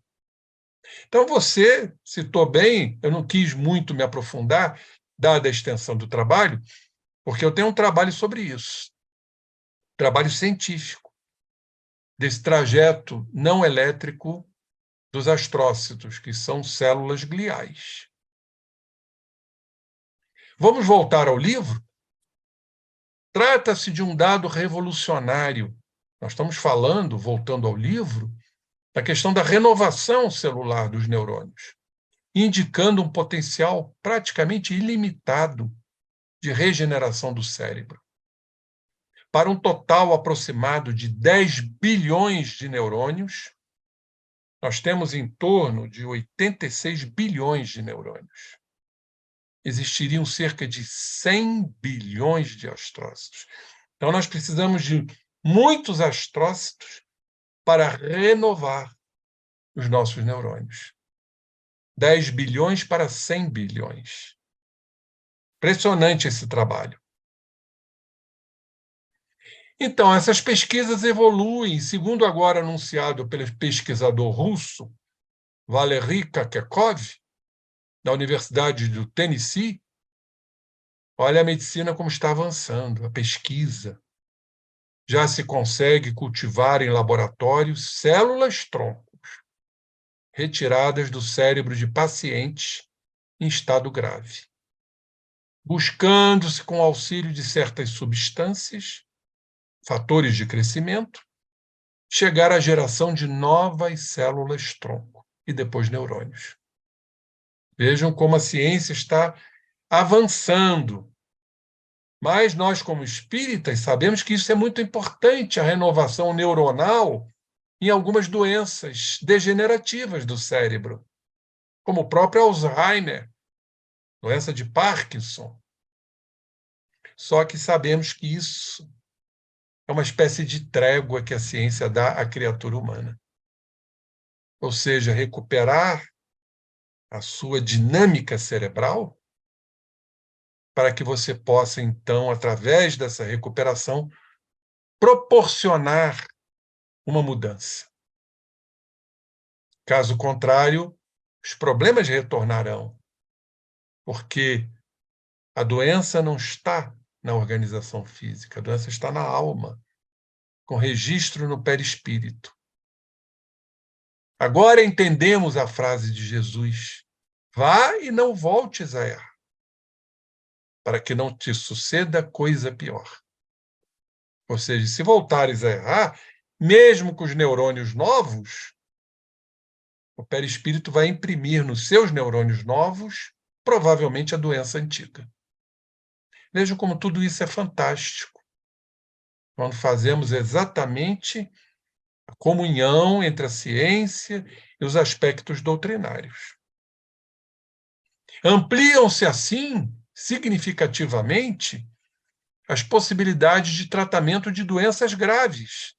Então, você citou bem, eu não quis muito me aprofundar, dada a extensão do trabalho, porque eu tenho um trabalho sobre isso. Trabalho científico, desse trajeto não elétrico dos astrócitos, que são células gliais. Vamos voltar ao livro? Trata-se de um dado revolucionário. Nós estamos falando, voltando ao livro, da questão da renovação celular dos neurônios, indicando um potencial praticamente ilimitado de regeneração do cérebro, para um total aproximado de 10 bilhões de neurônios, Nós temos em torno de 86 bilhões de neurônios. Existiriam cerca de 100 bilhões de astrócitos. Então, nós precisamos de muitos astrócitos para renovar os nossos neurônios. 10 bilhões para 100 bilhões. Impressionante esse trabalho. Então, essas pesquisas evoluem, segundo agora anunciado pelo pesquisador russo, Valery Kakekov, da Universidade do Tennessee. Olha a medicina como está avançando, a pesquisa. Já se consegue cultivar em laboratórios células-troncos retiradas do cérebro de pacientes em estado grave, buscando-se, com o auxílio de certas substâncias, fatores de crescimento, chegar à geração de novas células-tronco e depois neurônios. Vejam como a ciência está avançando. Mas nós, como espíritas, sabemos que isso é muito importante, a renovação neuronal em algumas doenças degenerativas do cérebro, como o próprio Alzheimer, doença de Parkinson. Só que sabemos que isso é uma espécie de trégua que a ciência dá à criatura humana. Ou seja, recuperar a sua dinâmica cerebral para que você possa, então, através dessa recuperação, proporcionar uma mudança. Caso contrário, os problemas retornarão, porque a doença não está na organização física, a doença está na alma, com registro no perispírito. Agora entendemos a frase de Jesus: vá e não voltes a errar, para que não te suceda coisa pior. Ou seja, se voltares a errar, mesmo com os neurônios novos, o perispírito vai imprimir nos seus neurônios novos, provavelmente, a doença antiga. Vejam como tudo isso é fantástico. Quando fazemos exatamente a comunhão entre a ciência e os aspectos doutrinários. Ampliam-se, assim, significativamente, as possibilidades de tratamento de doenças graves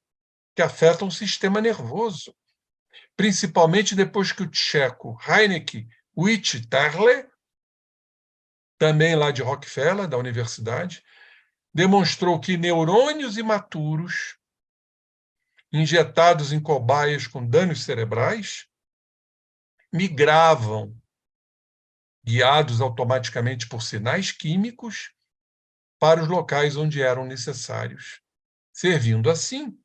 que afetam o sistema nervoso, principalmente depois que o tcheco Heinrich Wittig-Terle, também lá de Rockefeller, da universidade, demonstrou que neurônios imaturos injetados em cobaias com danos cerebrais migravam, guiados automaticamente por sinais químicos, para os locais onde eram necessários, servindo assim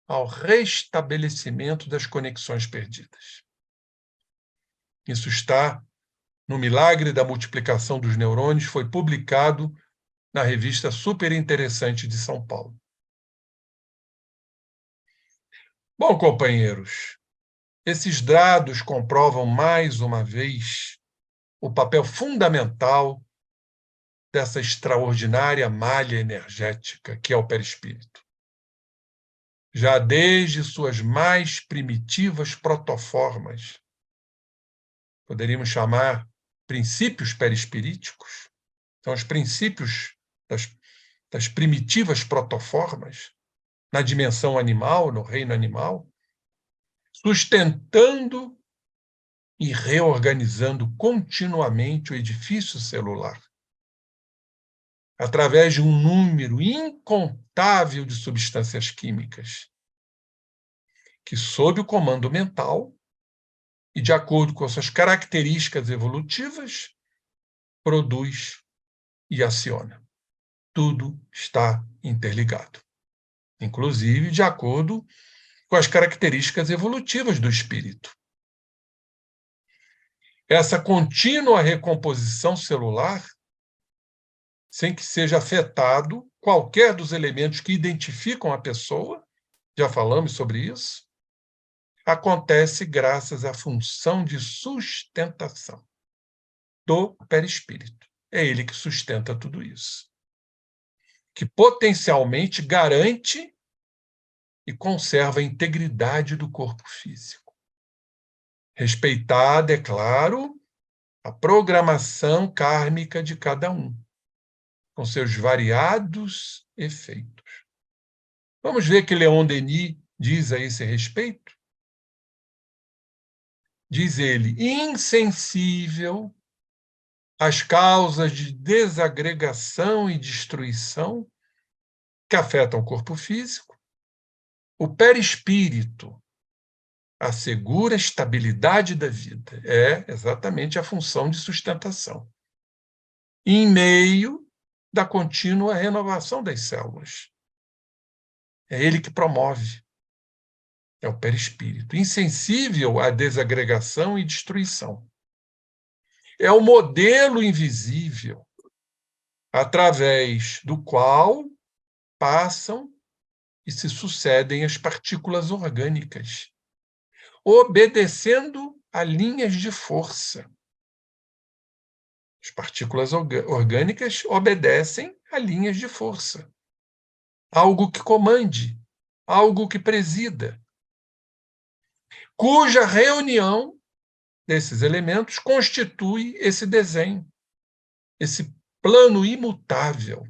ao restabelecimento das conexões perdidas. Isso está no Milagre da Multiplicação dos Neurônios, foi publicado na revista Super Interessante de São Paulo. Bom, companheiros, esses dados comprovam mais uma vez o papel fundamental dessa extraordinária malha energética que é o perispírito. Já desde suas mais primitivas protoformas, poderíamos chamar princípios perispiríticos, são os princípios das primitivas protoformas, na dimensão animal, no reino animal, sustentando e reorganizando continuamente o edifício celular, através de um número incontável de substâncias químicas, que, sob o comando mental e de acordo com suas características evolutivas, produz e aciona. Tudo está interligado, inclusive de acordo com as características evolutivas do espírito. Essa contínua recomposição celular, sem que seja afetado qualquer dos elementos que identificam a pessoa, já falamos sobre isso, acontece graças à função de sustentação do perispírito. É ele que sustenta tudo isso, que potencialmente garante e conserva a integridade do corpo físico. Respeitada, é claro, a programação kármica de cada um, com seus variados efeitos. Vamos ver o que Leon Denis diz a esse respeito? Diz ele, insensível às causas de desagregação e destruição que afetam o corpo físico, o perispírito assegura a estabilidade da vida. É exatamente a função de sustentação. Em meio da contínua renovação das células. É ele que promove. É o perispírito. Insensível à desagregação e destruição. É o modelo invisível através do qual passam e se sucedem as partículas orgânicas, obedecendo a linhas de força. As partículas orgânicas obedecem a linhas de força. Algo que comande, algo que presida, cuja reunião desses elementos constitui esse desenho, esse plano imutável,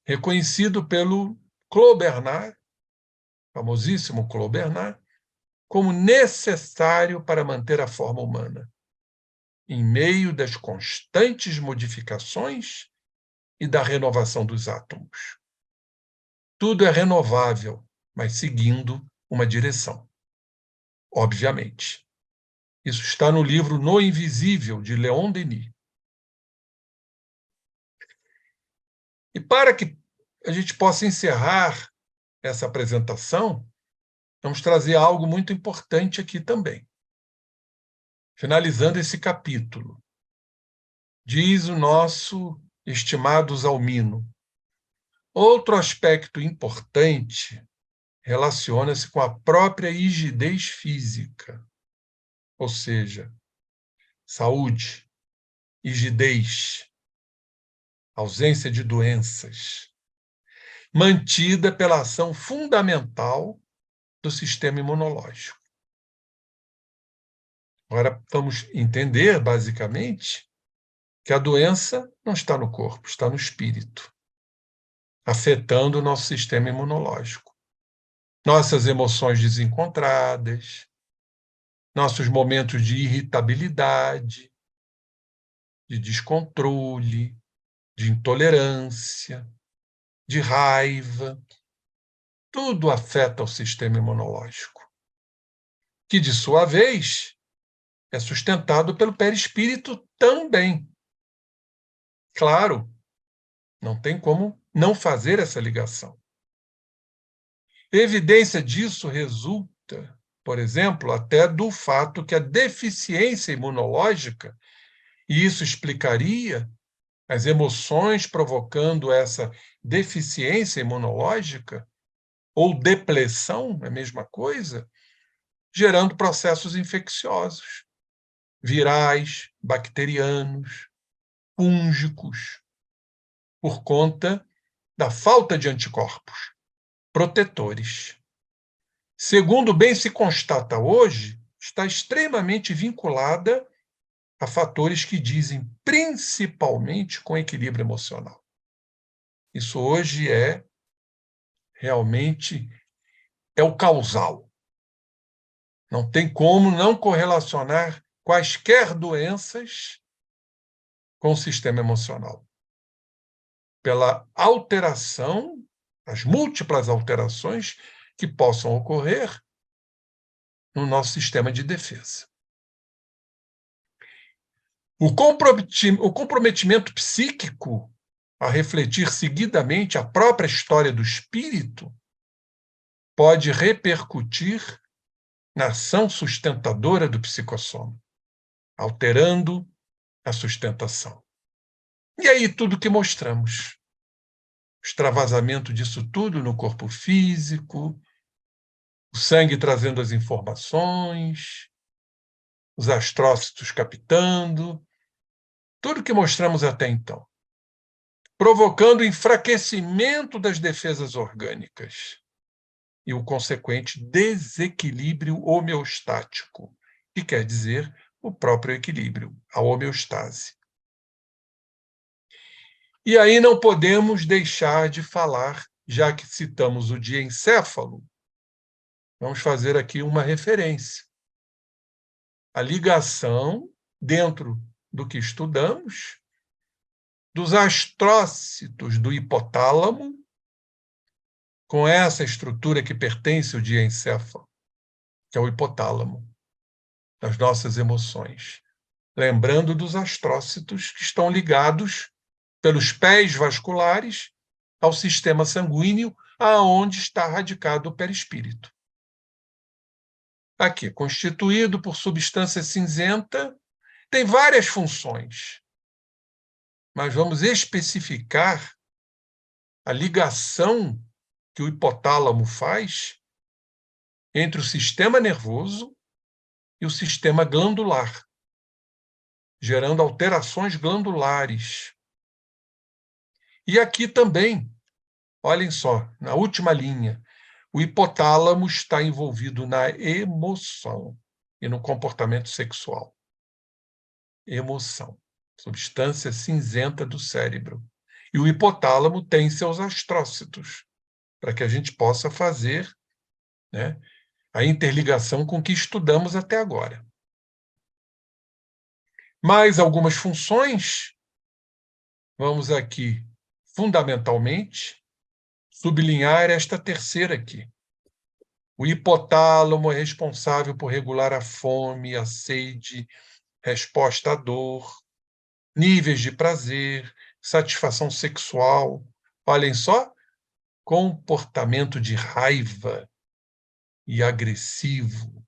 reconhecido pelo Claude Bernard, famosíssimo Claude Bernard, como necessário para manter a forma humana, em meio das constantes modificações e da renovação dos átomos. Tudo é renovável, mas seguindo uma direção. Obviamente. Isso está no livro No Invisível, de Leon Denis. E para que a gente possa encerrar essa apresentação, vamos trazer algo muito importante aqui também. Finalizando esse capítulo, diz o nosso estimado Zalmino, outro aspecto importante relaciona-se com a própria rigidez física, ou seja, saúde, rigidez, ausência de doenças, mantida pela ação fundamental do sistema imunológico. Agora, vamos entender, basicamente, que a doença não está no corpo, está no espírito, afetando o nosso sistema imunológico. Nossas emoções desencontradas, nossos momentos de irritabilidade, de descontrole, de intolerância, de raiva, tudo afeta o sistema imunológico, que, de sua vez, é sustentado pelo perispírito também. Claro, não tem como não fazer essa ligação. Evidência disso resulta, por exemplo, até do fato que a deficiência imunológica, e isso explicaria as emoções provocando essa deficiência imunológica, ou depressão, é a mesma coisa, gerando processos infecciosos, virais, bacterianos, fúngicos, por conta da falta de anticorpos protetores. Segundo bem se constata hoje, está extremamente vinculada a fatores que dizem principalmente com equilíbrio emocional. Isso hoje realmente o causal. Não tem como não correlacionar quaisquer doenças com o sistema emocional. Pela alteração, as múltiplas alterações que possam ocorrer no nosso sistema de defesa. O comprometimento psíquico, a refletir seguidamente a própria história do espírito, pode repercutir na ação sustentadora do psicossoma, alterando a sustentação. E aí tudo que mostramos. O extravasamento disso tudo no corpo físico, o sangue trazendo as informações, os astrócitos captando, tudo que mostramos até então, provocando o enfraquecimento das defesas orgânicas e o consequente desequilíbrio homeostático que quer dizer o próprio equilíbrio, a homeostase. E aí não podemos deixar de falar, já que citamos o diencéfalo, vamos fazer aqui uma referência. A ligação, dentro do que estudamos, dos astrócitos do hipotálamo com essa estrutura que pertence ao diencéfalo, que é o hipotálamo, das nossas emoções. Lembrando dos astrócitos que estão ligados pelos pés vasculares ao sistema sanguíneo, aonde está radicado o perispírito. Aqui, constituído por substância cinzenta, tem várias funções, mas vamos especificar a ligação que o hipotálamo faz entre o sistema nervoso e o sistema glandular, gerando alterações glandulares. E aqui também, olhem só, na última linha, o hipotálamo está envolvido na emoção e no comportamento sexual. Emoção, substância cinzenta do cérebro. E o hipotálamo tem seus astrócitos, para que a gente possa fazer, né, a interligação com o que estudamos até agora. Mais algumas funções, vamos aqui, fundamentalmente, sublinhar esta terceira aqui. O hipotálamo é responsável por regular a fome, a sede, resposta à dor, níveis de prazer, satisfação sexual. Olhem só, comportamento de raiva e agressivo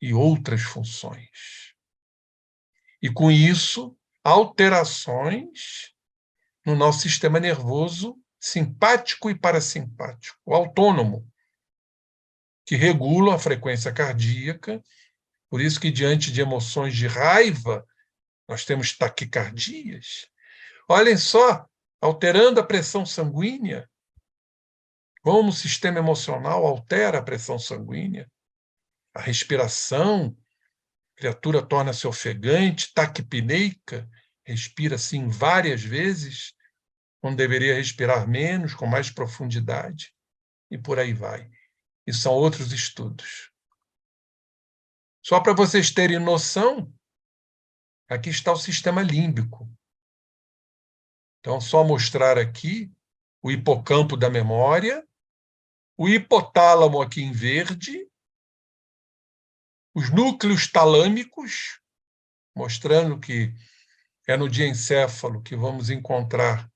e outras funções. E com isso, alterações no nosso sistema nervoso simpático e parasimpático, o autônomo, que regula a frequência cardíaca. Por isso que, diante de emoções de raiva, nós temos taquicardias. Olhem só, alterando a pressão sanguínea, como o sistema emocional altera a pressão sanguínea, a respiração, a criatura torna-se ofegante, taquipneica, respira assim várias vezes, quando deveria respirar menos, com mais profundidade, e por aí vai. E são outros estudos. Só para vocês terem noção, aqui está o sistema límbico. Então, só mostrar aqui o hipocampo da memória, o hipotálamo aqui em verde, os núcleos talâmicos, mostrando que é no diencéfalo que vamos encontrar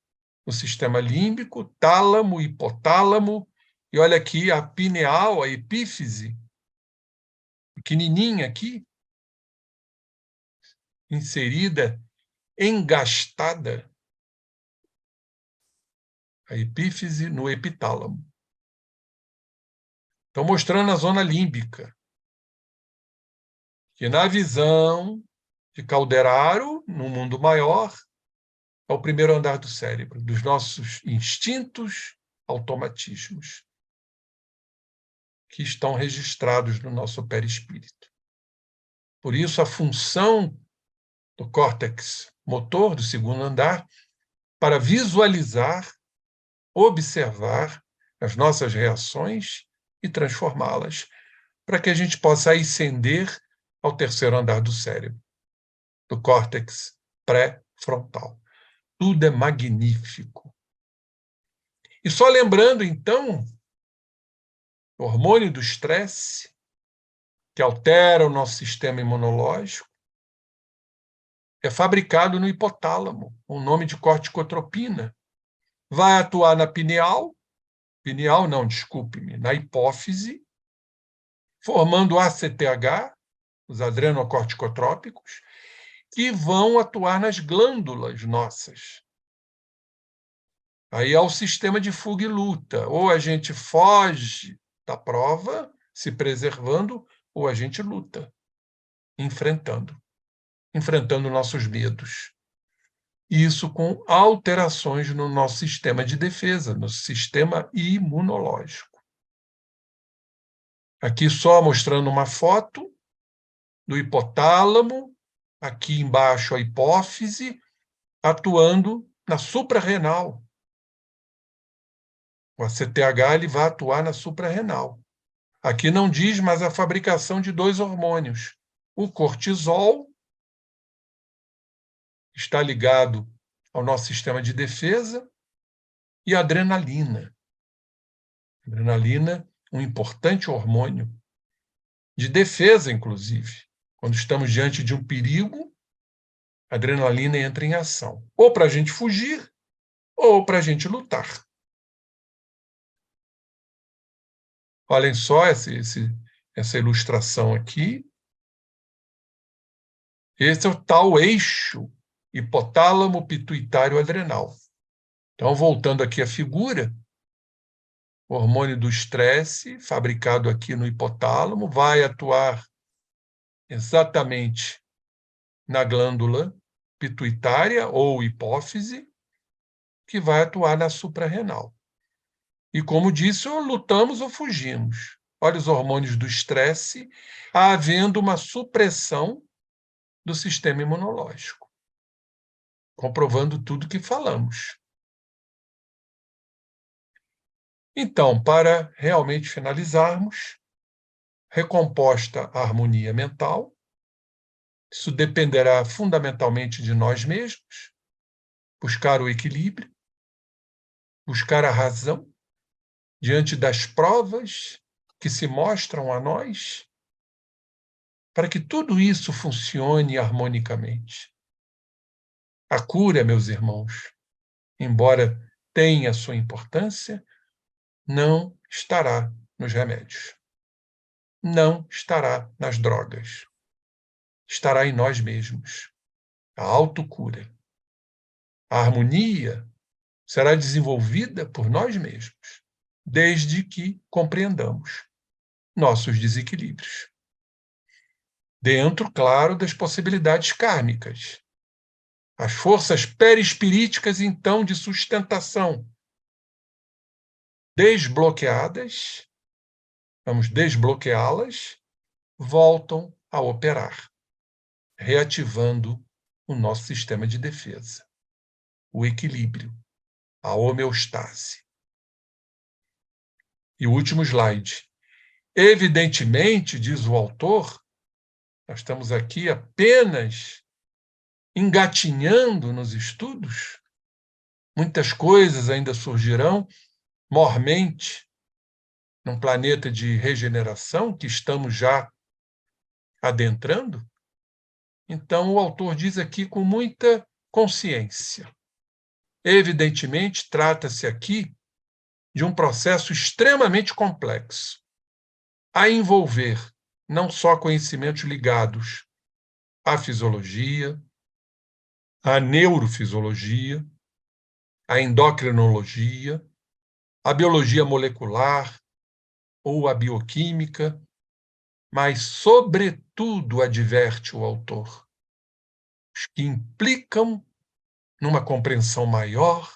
o sistema límbico, tálamo, hipotálamo, e olha aqui a pineal, a epífise, pequenininha aqui, inserida, engastada, a epífise no epitálamo. Então, mostrando a zona límbica, que na visão de Calderaro, no mundo maior, é o primeiro andar do cérebro, dos nossos instintos, automatismos, que estão registrados no nosso perispírito. Por isso, a função do córtex motor, do segundo andar, para visualizar, observar as nossas reações e transformá-las, para que a gente possa ascender ao terceiro andar do cérebro, do córtex pré-frontal. Tudo é magnífico. E só lembrando, então, o hormônio do estresse, que altera o nosso sistema imunológico, é fabricado no hipotálamo, com o nome de corticotropina. Vai atuar na pineal, na hipófise, formando ACTH, os adrenocorticotrópicos, que vão atuar nas glândulas nossas. Aí há o sistema de fuga e luta. Ou a gente foge da prova, se preservando, ou a gente luta, enfrentando nossos medos. Isso com alterações no nosso sistema de defesa, no sistema imunológico. Aqui só mostrando uma foto do hipotálamo, aqui embaixo a hipófise, atuando na suprarrenal. O ACTH ele vai atuar na suprarrenal. Aqui não diz, mas a fabricação de 2 hormônios. O cortisol está ligado ao nosso sistema de defesa e a adrenalina. Adrenalina, um importante hormônio de defesa, inclusive. Quando estamos diante de um perigo, a adrenalina entra em ação. Ou para a gente fugir, ou para a gente lutar. Olhem só essa ilustração aqui. Esse é o tal eixo hipotálamo pituitário adrenal. Então, voltando aqui à figura, o hormônio do estresse, fabricado aqui no hipotálamo, vai atuar exatamente na glândula pituitária ou hipófise, que vai atuar na suprarrenal. E, como disse, ou lutamos ou fugimos. Olha os hormônios do estresse, havendo uma supressão do sistema imunológico, comprovando tudo que falamos. Então, para realmente finalizarmos, recomposta a harmonia mental, isso dependerá fundamentalmente de nós mesmos, buscar o equilíbrio, buscar a razão diante das provas que se mostram a nós, para que tudo isso funcione harmonicamente. A cura, meus irmãos, embora tenha sua importância, não estará nos remédios. Não estará nas drogas. Estará em nós mesmos. A autocura. A harmonia será desenvolvida por nós mesmos, desde que compreendamos nossos desequilíbrios. Dentro, claro, das possibilidades kármicas. As forças perispiríticas, então, de sustentação, desbloqueadas, vamos desbloqueá-las, voltam a operar, reativando o nosso sistema de defesa, o equilíbrio, a homeostase. E o último slide. Evidentemente, diz o autor, nós estamos aqui apenas engatinhando nos estudos, muitas coisas ainda surgirão, mormente, num planeta de regeneração que estamos já adentrando. Então, o autor diz aqui com muita consciência. Evidentemente, trata-se aqui de um processo extremamente complexo, a envolver não só conhecimentos ligados à fisiologia, à neurofisiologia, à endocrinologia, à biologia molecular ou à bioquímica, mas, sobretudo, adverte o autor, os que implicam numa compreensão maior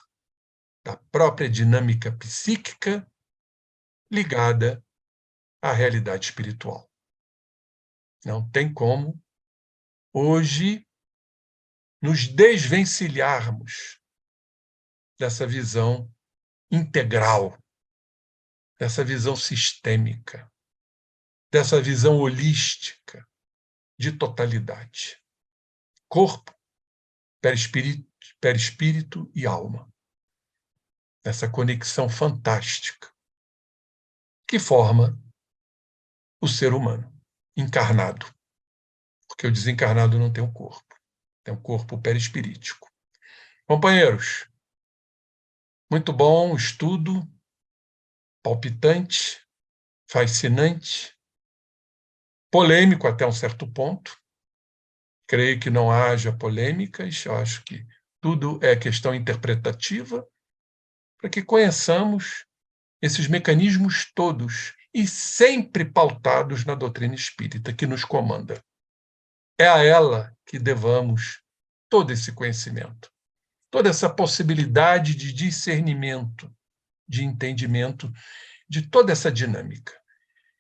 da própria dinâmica psíquica ligada à realidade espiritual. Não tem como, hoje, nos desvencilharmos dessa visão integral, dessa visão sistêmica, dessa visão holística de totalidade. Corpo, perispírito e alma. Essa conexão fantástica que forma o ser humano encarnado. Porque o desencarnado não tem um corpo. Tem um corpo perispirítico. Companheiros, muito bom o estudo, palpitante, fascinante, polêmico até um certo ponto. Creio que não haja polêmicas, eu acho que tudo é questão interpretativa, para que conheçamos esses mecanismos todos e sempre pautados na doutrina espírita que nos comanda. É a ela que devamos todo esse conhecimento, toda essa possibilidade de discernimento, de entendimento de toda essa dinâmica.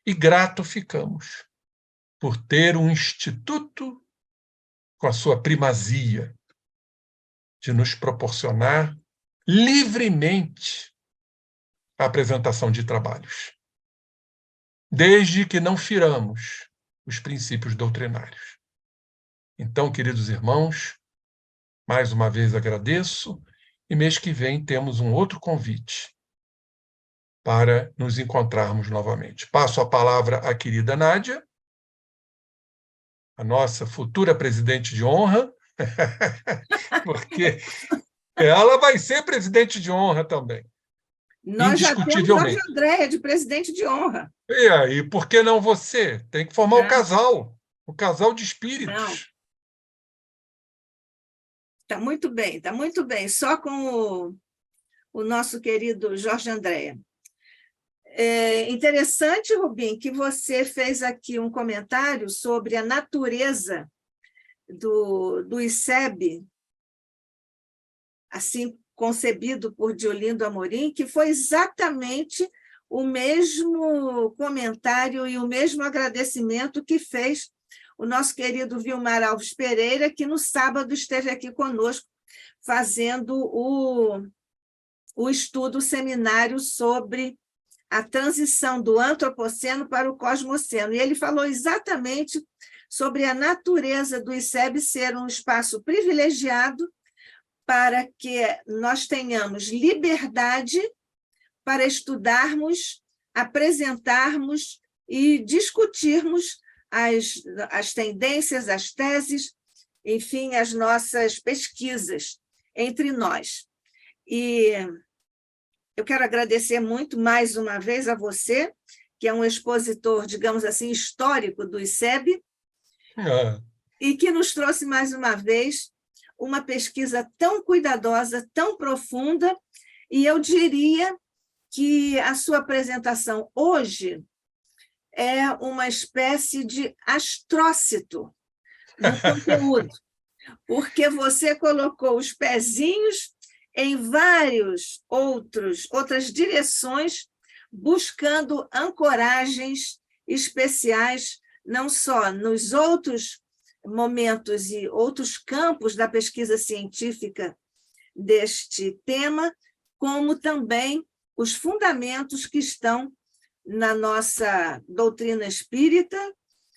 E grato ficamos por ter um instituto com a sua primazia de nos proporcionar livremente a apresentação de trabalhos, desde que não firamos os princípios doutrinários. Então, queridos irmãos, mais uma vez agradeço, e mês que vem temos um outro convite para nos encontrarmos novamente. Passo a palavra à querida Nádia, a nossa futura presidente de honra, porque ela vai ser presidente de honra também. Nós já temos Jorge Andréia de presidente de honra. E aí, por que não você? Tem que formar o casal de espíritos. Não. Está muito bem, está muito bem. Só com o nosso querido Jorge Andréia. É interessante, Rubim, que você fez aqui um comentário sobre a natureza do ICEB, assim concebido por Diolindo Amorim, que foi exatamente o mesmo comentário e o mesmo agradecimento que fez o nosso querido Vilmar Alves Pereira, que no sábado esteve aqui conosco fazendo o estudo, o seminário sobre a transição do antropoceno para o cosmoceno. E ele falou exatamente sobre a natureza do ICEB ser um espaço privilegiado para que nós tenhamos liberdade para estudarmos, apresentarmos e discutirmos as tendências, as teses, enfim, as nossas pesquisas entre nós. E eu quero agradecer muito, mais uma vez, a você, que é um expositor, digamos assim, histórico do ICEB, e que nos trouxe, mais uma vez, uma pesquisa tão cuidadosa, tão profunda, e eu diria que a sua apresentação hoje é uma espécie de astrócito no conteúdo, porque você colocou os pezinhos em outras direções, buscando ancoragens especiais, não só nos outros momentos e outros campos da pesquisa científica deste tema, como também os fundamentos que estão na nossa doutrina espírita,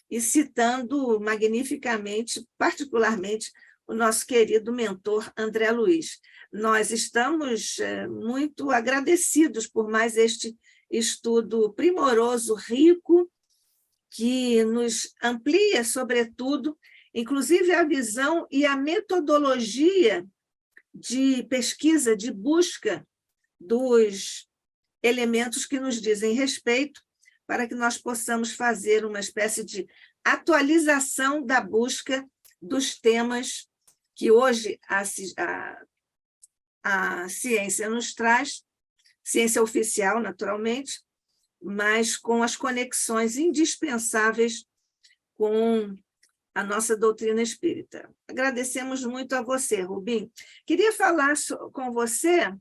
e citando magnificamente, particularmente, o nosso querido mentor André Luiz. Nós estamos muito agradecidos por mais este estudo primoroso, rico, que nos amplia, sobretudo, inclusive a visão e a metodologia de pesquisa, de busca dos elementos que nos dizem respeito, para que nós possamos fazer uma espécie de atualização da busca dos temas que hoje a ciência nos traz, ciência oficial, naturalmente, mas com as conexões indispensáveis com a nossa doutrina espírita. Agradecemos muito a você, Rubim. Queria falar com você,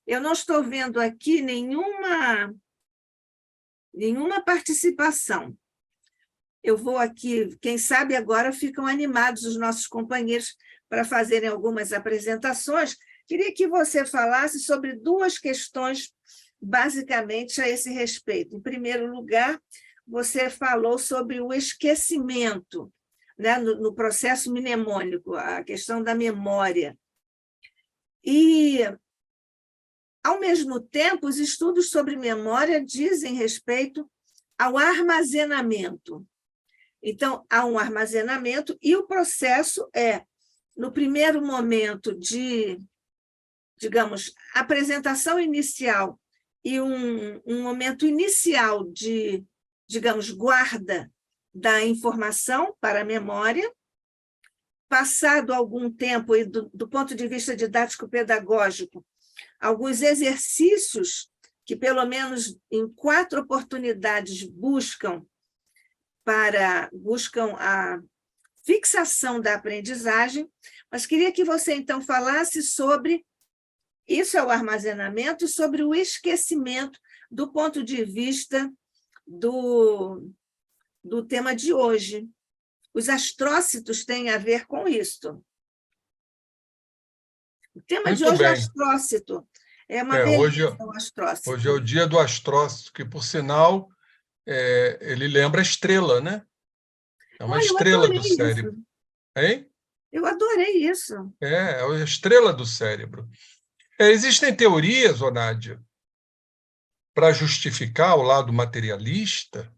eu não estou vendo aqui nenhuma participação. Eu vou aqui, quem sabe agora ficam animados os nossos companheiros para fazerem algumas apresentações. Queria que você falasse sobre duas questões, basicamente, a esse respeito. Em primeiro lugar, você falou sobre o esquecimento, né, no processo mnemônico, a questão da memória. E, ao mesmo tempo, os estudos sobre memória dizem respeito ao armazenamento. Então, há um armazenamento e o processo é, no primeiro momento de, digamos, apresentação inicial e um momento inicial de, digamos, guarda da informação para a memória. Passado algum tempo, e do ponto de vista didático-pedagógico, alguns exercícios que, pelo menos em 4 oportunidades, buscam a fixação da aprendizagem, mas queria que você, então, falasse sobre isso, é o armazenamento, sobre o esquecimento, do ponto de vista do tema de hoje. Os astrócitos têm a ver com isso. O tema de Muito hoje é bem. astrócito. É uma Hoje beleza o é o astrócito. dia do astrócito, que, por sinal, ele lembra a estrela, né? É uma Olha, eu estrela adorei do isso. cérebro. Hein? Eu adorei isso. É a estrela do cérebro. Existem teorias, ô Nádia, para justificar o lado materialista,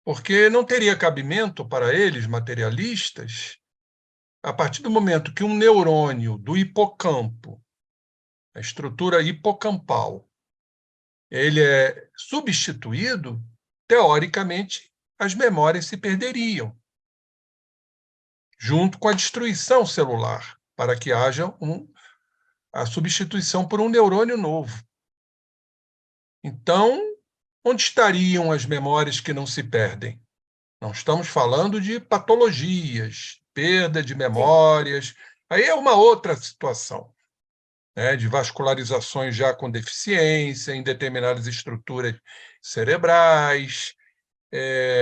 porque não teria cabimento para eles, materialistas, a partir do momento que um neurônio do hipocampo, a estrutura hipocampal, ele é substituído, teoricamente, as memórias se perderiam, junto com a destruição celular, para que haja a substituição por um neurônio novo. Então, onde estariam as memórias que não se perdem? Não estamos falando de patologias, perda de Sim. memórias. Aí é uma outra situação, né, de vascularizações já com deficiência em determinadas estruturas cerebrais,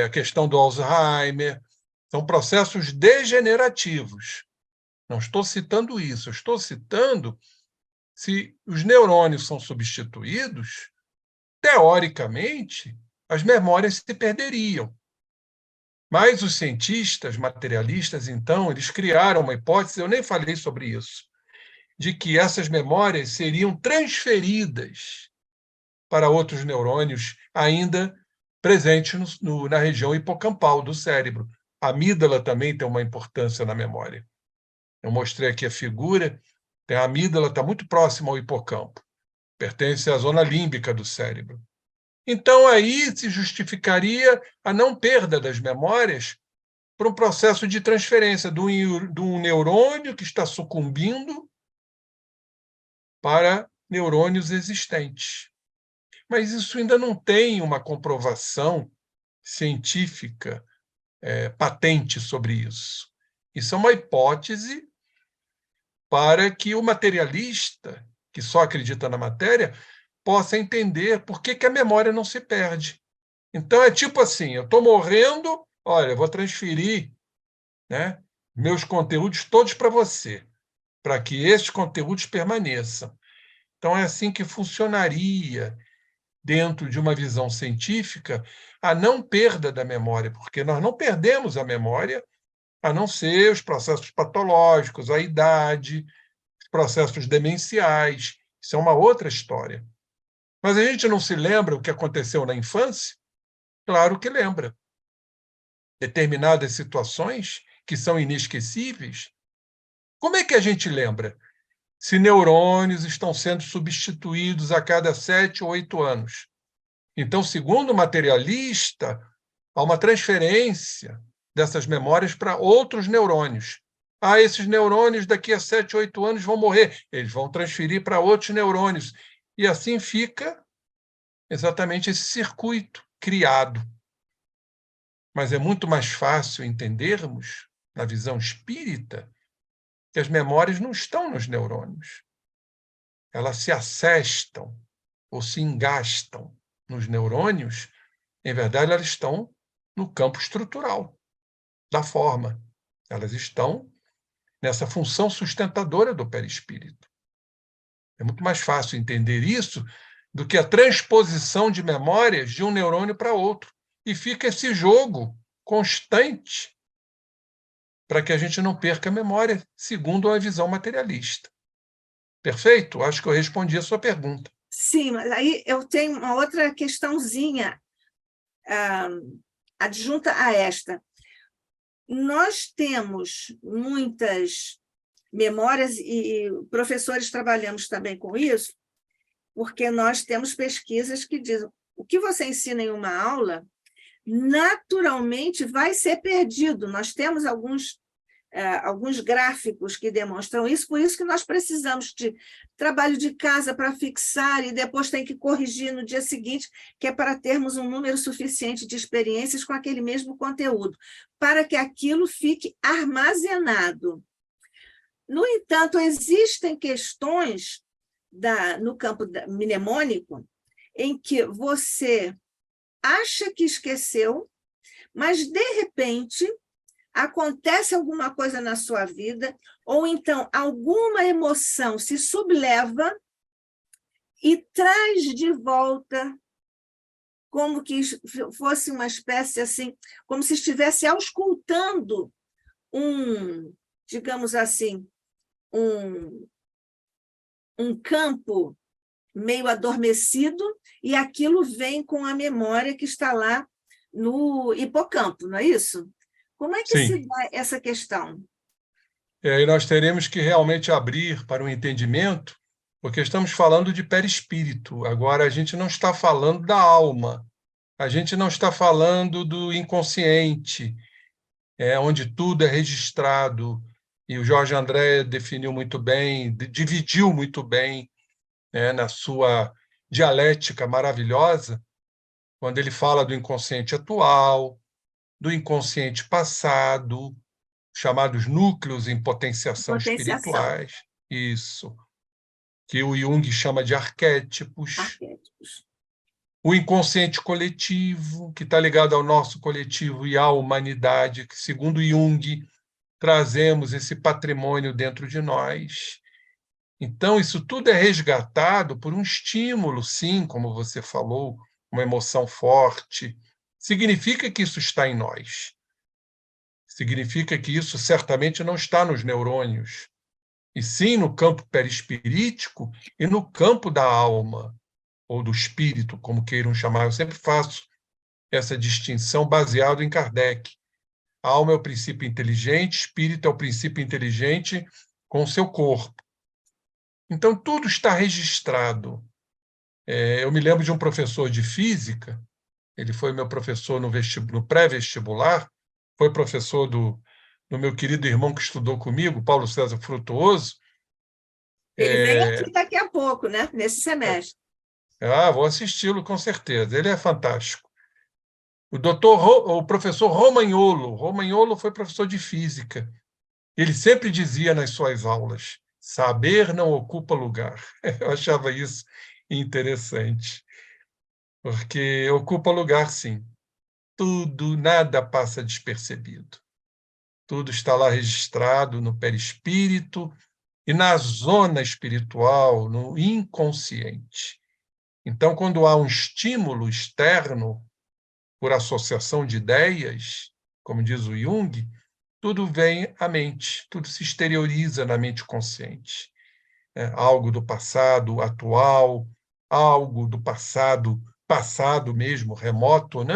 a questão do Alzheimer. São processos degenerativos. Não estou citando isso, estou citando se os neurônios são substituídos, teoricamente, as memórias se perderiam. Mas os cientistas materialistas, então, eles criaram uma hipótese, eu nem falei sobre isso, de que essas memórias seriam transferidas para outros neurônios ainda presentes na região hipocampal do cérebro. A amígdala também tem uma importância na memória. Eu mostrei aqui a figura, a amígdala está muito próxima ao hipocampo, pertence à zona límbica do cérebro. Então, aí se justificaria a não perda das memórias por um processo de transferência de um neurônio que está sucumbindo para neurônios existentes. Mas isso ainda não tem uma comprovação científica patente sobre isso. Isso é uma hipótese para que o materialista, que só acredita na matéria, possa entender por que a memória não se perde. Então, é tipo assim, eu estou morrendo, olha, eu vou transferir, né, meus conteúdos todos para você, para que esses conteúdos permaneçam. Então, é assim que funcionaria, dentro de uma visão científica, a não perda da memória, porque nós não perdemos a memória, a não ser os processos patológicos, a idade, os processos demenciais. Isso é uma outra história. Mas a gente não se lembra o que aconteceu na infância? Claro que lembra. Determinadas situações que são inesquecíveis. Como é que a gente lembra? Se neurônios estão sendo substituídos a cada 7 ou 8 anos. Então, segundo o materialista, há uma transferência dessas memórias para outros neurônios. Esses neurônios daqui a 7, 8 anos vão morrer. Eles vão transferir para outros neurônios. E assim fica exatamente esse circuito criado. Mas é muito mais fácil entendermos, na visão espírita, que as memórias não estão nos neurônios. Elas se assestam ou se engastam nos neurônios. Em verdade, elas estão no campo estrutural da forma. Elas estão nessa função sustentadora do perispírito. É muito mais fácil entender isso do que a transposição de memórias de um neurônio para outro. E fica esse jogo constante para que a gente não perca a memória, segundo a visão materialista. Perfeito? Acho que eu respondi a sua pergunta. Sim, mas aí eu tenho uma outra questãozinha adjunta a esta. Nós temos muitas memórias, e professores trabalhamos também com isso, porque nós temos pesquisas que dizem o que você ensina em uma aula naturalmente vai ser perdido. Nós temos alguns gráficos que demonstram isso, por isso que nós precisamos de trabalho de casa para fixar e depois tem que corrigir no dia seguinte, que é para termos um número suficiente de experiências com aquele mesmo conteúdo, para que aquilo fique armazenado. No entanto, existem questões no campo mnemônico em que você acha que esqueceu, mas, de repente, acontece alguma coisa na sua vida, ou então alguma emoção se subleva e traz de volta, como que fosse uma espécie assim, como se estivesse auscultando digamos assim, um campo meio adormecido, e aquilo vem com a memória que está lá no hipocampo, não é isso? Como é que se Sim. dá essa questão? E aí nós teremos que realmente abrir para o entendimento, porque estamos falando de perispírito. Agora, a gente não está falando da alma, a gente não está falando do inconsciente, onde tudo é registrado, e o Jorge André definiu muito bem, dividiu muito bem, né, na sua dialética maravilhosa, quando ele fala do inconsciente atual, do inconsciente passado, chamados núcleos em potenciação Potenciação, espirituais, isso, que o Jung chama de arquétipos, arquétipos. o inconsciente coletivo, que está ligado ao nosso coletivo e à humanidade, que, segundo Jung, trazemos esse patrimônio dentro de nós. Então, isso tudo é resgatado por um estímulo, sim, como você falou, uma emoção forte. Significa que isso está em nós. Significa que isso certamente não está nos neurônios, e sim no campo perispirítico e no campo da alma, ou do espírito, como queiram chamar. Eu sempre faço essa distinção baseado em Kardec. A alma é o princípio inteligente, espírito é o princípio inteligente com o seu corpo. Então, tudo está registrado. Eu me lembro de um professor de física, ele foi meu professor no pré-vestibular, foi professor do meu querido irmão que estudou comigo, Paulo César Frutuoso. Ele vem aqui daqui a pouco, né? Nesse semestre. Vou assisti-lo com certeza, ele é fantástico. O professor Romagnolo foi professor de física. Ele sempre dizia nas suas aulas: saber não ocupa lugar. Eu achava isso interessante, porque ocupa lugar, sim. Tudo, nada passa despercebido. Tudo está lá registrado no perispírito e na zona espiritual, no inconsciente. Então, quando há um estímulo externo, por associação de ideias, como diz o Jung, tudo vem à mente, tudo se exterioriza na mente consciente. Algo do passado atual, algo do passado mesmo, remoto, né?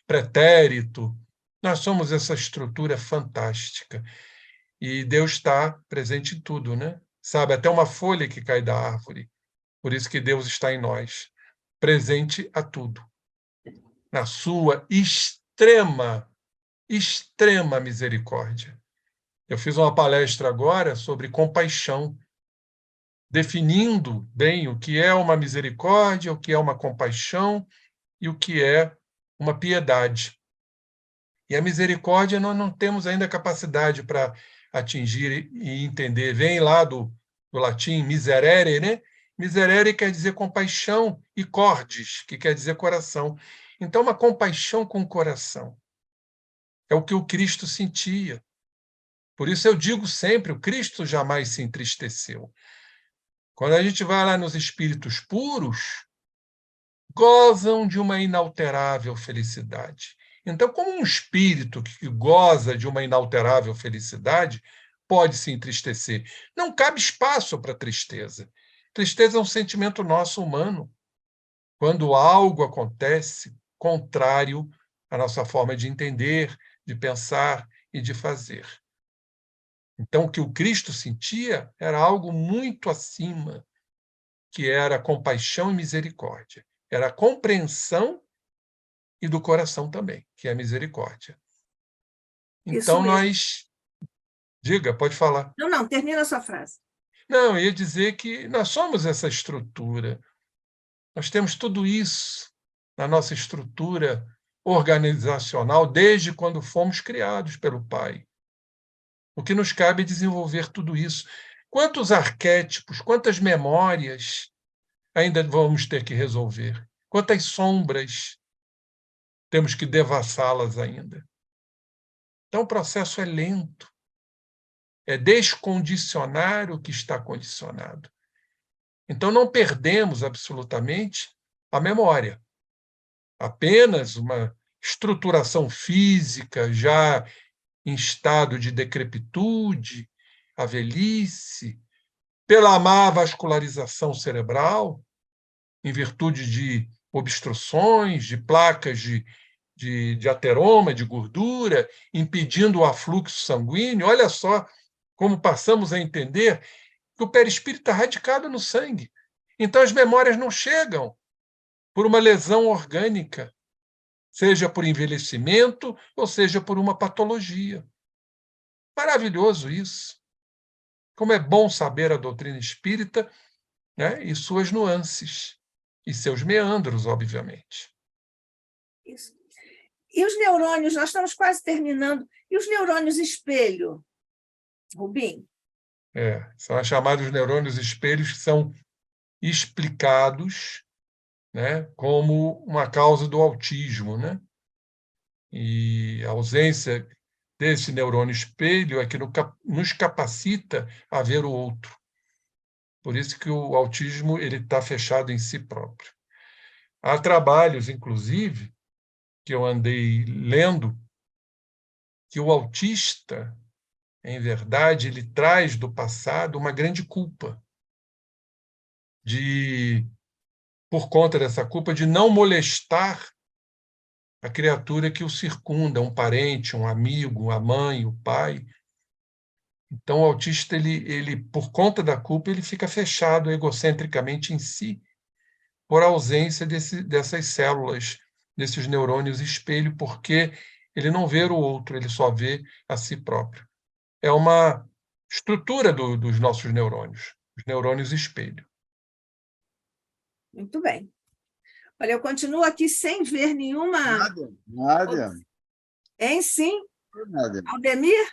Pretérito. Nós somos essa estrutura fantástica. E Deus está presente em tudo, né? Sabe, até uma folha que cai da árvore. Por isso que Deus está em nós, presente a tudo, na sua extrema misericórdia. Eu fiz uma palestra agora sobre compaixão, definindo bem o que é uma misericórdia, o que é uma compaixão e o que é uma piedade. E a misericórdia nós não temos ainda capacidade para atingir e entender. Vem lá do latim miserere, né? Miserere quer dizer compaixão, e cordis, que quer dizer coração. Então, uma compaixão com o coração é o que o Cristo sentia. Por isso eu digo sempre, o Cristo jamais se entristeceu. Quando a gente vai lá nos espíritos puros, gozam de uma inalterável felicidade. Então, como um espírito que goza de uma inalterável felicidade pode se entristecer? Não cabe espaço para tristeza. Tristeza é um sentimento nosso humano. Quando algo acontece contrário à nossa forma de entender, de pensar e de fazer. Então, o que o Cristo sentia era algo muito acima, que era compaixão e misericórdia. Era a compreensão e do coração também, que é a misericórdia. Isso Então, mesmo. nós... Diga, pode falar. Não, não, termina a sua frase. Não, eu ia dizer que nós somos essa estrutura. Nós temos tudo isso na nossa estrutura organizacional desde quando fomos criados pelo Pai. O que nos cabe é desenvolver tudo isso. Quantos arquétipos, quantas memórias ainda vamos ter que resolver? Quantas sombras? temos que devassá-las ainda. Então, o processo é lento. É descondicionar o que está condicionado. Então, não perdemos absolutamente a memória. Apenas uma estruturação física já em estado de decrepitude, a velhice, pela má vascularização cerebral, em virtude de obstruções, de placas de ateroma, de gordura, impedindo o afluxo sanguíneo. Olha só como passamos a entender que o perispírito está radicado no sangue. Então, as memórias não chegam por uma lesão orgânica, seja por envelhecimento ou seja por uma patologia. Maravilhoso isso. Como é bom saber a doutrina espírita, né, e suas nuances, e seus meandros, obviamente. Isso. E os neurônios, nós estamos quase terminando. E os neurônios espelho, Rubim? São os chamados neurônios espelhos, que são explicados, né, como uma causa do autismo, né? E a ausência desse neurônio espelho é que nos capacita a ver o outro. Por isso que o autismo ele está fechado em si próprio. Há trabalhos, inclusive, que eu andei lendo, que o autista, em verdade, ele traz do passado uma grande culpa, por conta dessa culpa, de não molestar a criatura que o circunda, um parente, um amigo, a mãe, o pai. Então, o autista, ele, por conta da culpa, ele fica fechado egocentricamente em si, por ausência dessas células, desses neurônios espelho, porque ele não vê o outro, ele só vê a si próprio. É uma estrutura dos nossos neurônios, os neurônios espelho. Muito bem. Olha, eu continuo aqui sem ver nenhuma... Nada. Hein, sim? Nada. Aldemir?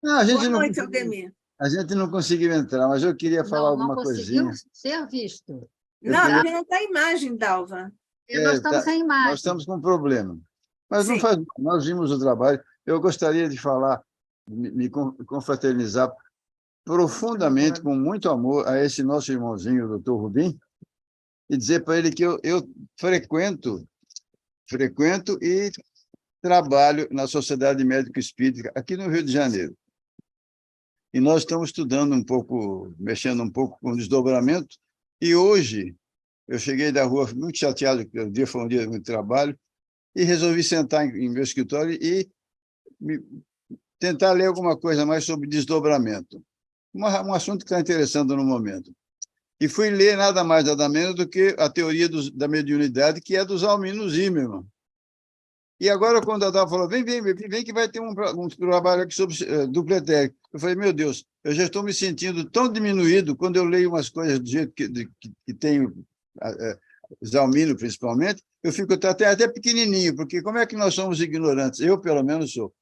Não, Boa noite, Aldemir. A gente não conseguiu entrar, mas eu queria falar alguma coisinha. Não conseguiu ser visto. Não, não está a imagem, Dalva. Nós estamos sem imagem. Nós estamos com um problema. Mas Sim. não faz mal, nós vimos o trabalho. Eu gostaria de falar, me confraternizar profundamente, com muito amor, a esse nosso irmãozinho, o doutor Rubim, e dizer para ele que eu frequento e trabalho na Sociedade Médico Espírita, aqui no Rio de Janeiro. E nós estamos estudando um pouco, mexendo um pouco com desdobramento, e hoje eu cheguei da rua muito chateado, porque o dia foi um dia de muito trabalho, e resolvi sentar em meu escritório e tentar ler alguma coisa mais sobre desdobramento. Um assunto que está interessando no momento. E fui ler nada mais, nada menos do que a teoria da mediunidade, que é do Zalmino Zimmermann. E agora, quando a Dal falou, vem que vai ter um trabalho aqui sobre duplo etérico. Eu falei, meu Deus, eu já estou me sentindo tão diminuído quando eu leio umas coisas do jeito que tem Zalmino, principalmente, eu fico até pequenininho, porque como é que nós somos ignorantes? Eu, pelo menos, sou.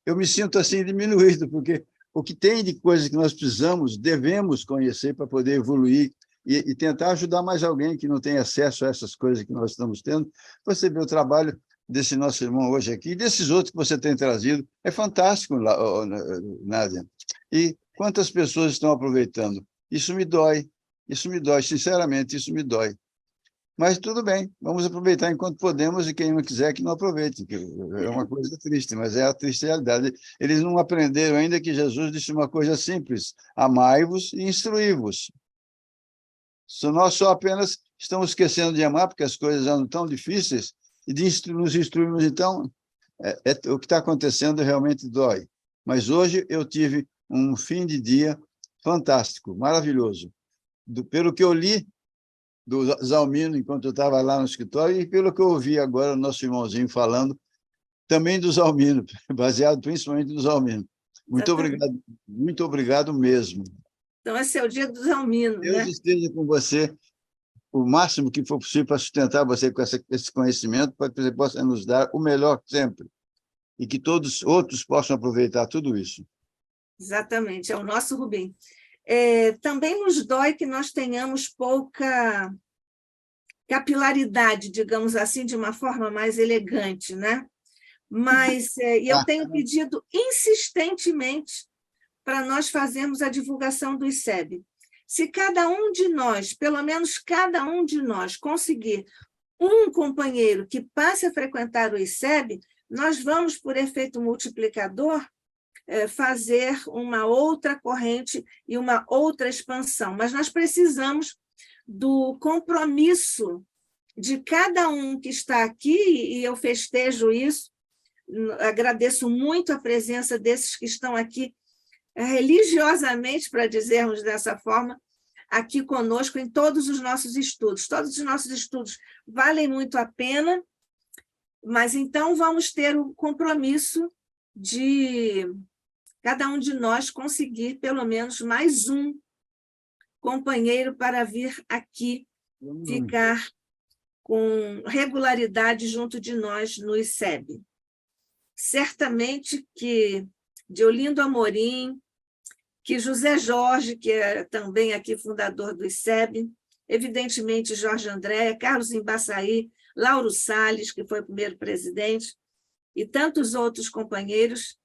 Eu me sinto assim diminuído, porque o que tem de coisas que nós precisamos, devemos conhecer para poder evoluir e tentar ajudar mais alguém que não tem acesso a essas coisas que nós estamos tendo. Você vê o trabalho desse nosso irmão hoje aqui, e desses outros que você tem trazido, é fantástico, Nádia. E quantas pessoas estão aproveitando? Isso me dói, sinceramente, isso me dói. Mas tudo bem, vamos aproveitar enquanto podemos, e quem não quiser que não aproveite, que é uma coisa triste, mas é a triste realidade. Eles não aprenderam ainda que Jesus disse uma coisa simples: amai-vos e instruí-vos. Nós só apenas estamos esquecendo de amar, porque as coisas andam tão difíceis, e de nos instruirmos, então, o que está acontecendo realmente dói. Mas hoje eu tive um fim de dia fantástico, maravilhoso. Pelo que eu li do Zalmino, enquanto eu estava lá no escritório, e pelo que eu ouvi agora o nosso irmãozinho falando, também do Zalmino, baseado principalmente no Zalmino. Muito obrigado mesmo. Então, esse é o dia do Zalmino, Deus esteja com você o máximo que for possível para sustentar você com esse conhecimento, para que você possa nos dar o melhor sempre, e que todos outros possam aproveitar tudo isso. Exatamente, é o nosso Rubim. Também nos dói que nós tenhamos pouca capilaridade, digamos assim, de uma forma mais elegante, né? Mas eu tenho pedido insistentemente para nós fazermos a divulgação do ICEB. Se cada um de nós, pelo menos cada um de nós, conseguir um companheiro que passe a frequentar o ICEB, nós vamos, por efeito multiplicador, fazer uma outra corrente e uma outra expansão. Mas nós precisamos do compromisso de cada um que está aqui, e eu festejo isso, agradeço muito a presença desses que estão aqui religiosamente, para dizermos dessa forma, aqui conosco em todos os nossos estudos. Todos os nossos estudos valem muito a pena, mas então vamos ter o compromisso de cada um de nós conseguir pelo menos mais um companheiro para vir aqui ficar com regularidade junto de nós no ICEB. Certamente que Deolindo Amorim, que José Jorge, que é também aqui fundador do ICEB, evidentemente Jorge André, Carlos Embaçaí, Lauro Salles, que foi o primeiro presidente, e tantos outros companheiros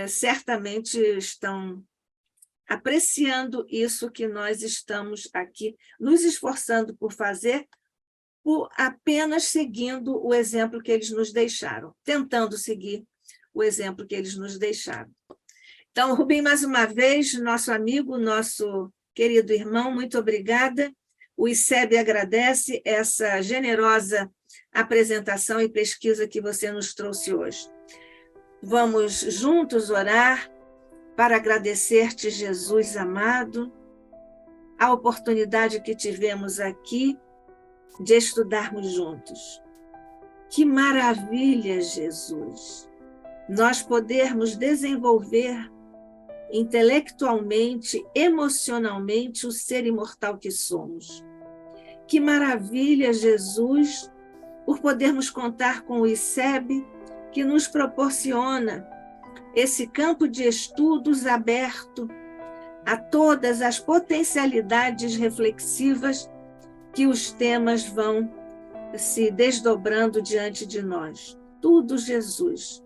certamente estão apreciando isso que nós estamos aqui nos esforçando por fazer, por apenas seguindo o exemplo que eles nos deixaram, tentando seguir o exemplo que eles nos deixaram. Então, Rubem, mais uma vez, nosso amigo, nosso querido irmão, muito obrigada. O ICEB agradece essa generosa apresentação e pesquisa que você nos trouxe hoje. Vamos juntos orar para agradecer-te, Jesus amado, a oportunidade que tivemos aqui de estudarmos juntos. Que maravilha, Jesus, nós podermos desenvolver intelectualmente, emocionalmente, o ser imortal que somos. Que maravilha, Jesus, por podermos contar com o ICEB, que nos proporciona esse campo de estudos aberto a todas as potencialidades reflexivas que os temas vão se desdobrando diante de nós. Tudo, Jesus,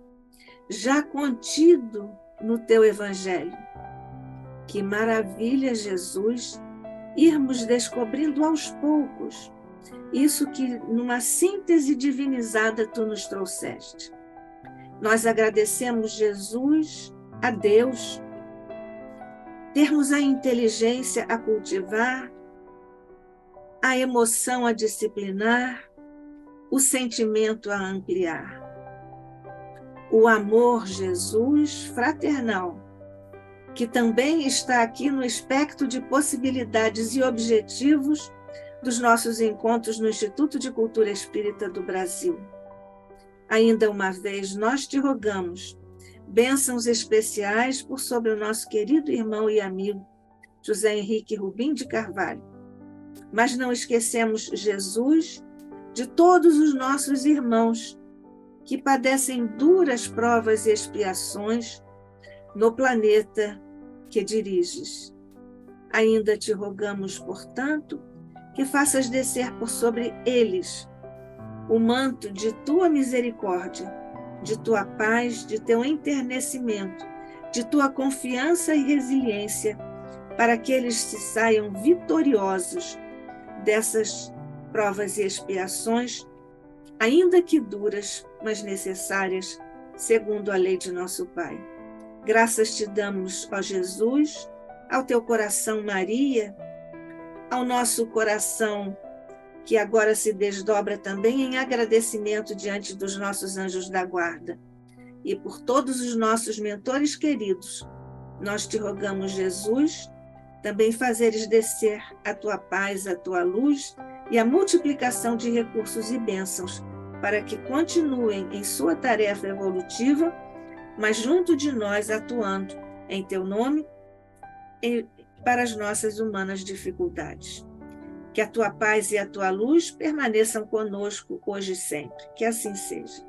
já contido no teu Evangelho. Que maravilha, Jesus, irmos descobrindo aos poucos isso que, numa síntese divinizada, tu nos trouxeste. Nós agradecemos, Jesus, a Deus, termos a inteligência a cultivar, a emoção a disciplinar, o sentimento a ampliar. O amor, Jesus, fraternal, que também está aqui no espectro de possibilidades e objetivos dos nossos encontros no Instituto de Cultura Espírita do Brasil. Ainda uma vez, nós te rogamos bênçãos especiais por sobre o nosso querido irmão e amigo José Henrique Rubim de Carvalho. Mas não esquecemos, Jesus, de todos os nossos irmãos que padecem duras provas e expiações no planeta que diriges. Ainda te rogamos, portanto, que faças descer por sobre eles o manto de tua misericórdia, de tua paz, de teu enternecimento, de tua confiança e resiliência, para que eles se saiam vitoriosos dessas provas e expiações, ainda que duras, mas necessárias, segundo a lei de nosso Pai. Graças te damos, ó Jesus, ao teu coração, Maria, ao nosso coração, que agora se desdobra também em agradecimento diante dos nossos anjos da guarda, e por todos os nossos mentores queridos, nós te rogamos, Jesus, também fazeres descer a tua paz, a tua luz e a multiplicação de recursos e bênçãos, para que continuem em sua tarefa evolutiva, mas junto de nós atuando em teu nome e para as nossas humanas dificuldades. Que a tua paz e a tua luz permaneçam conosco hoje e sempre. Que assim seja.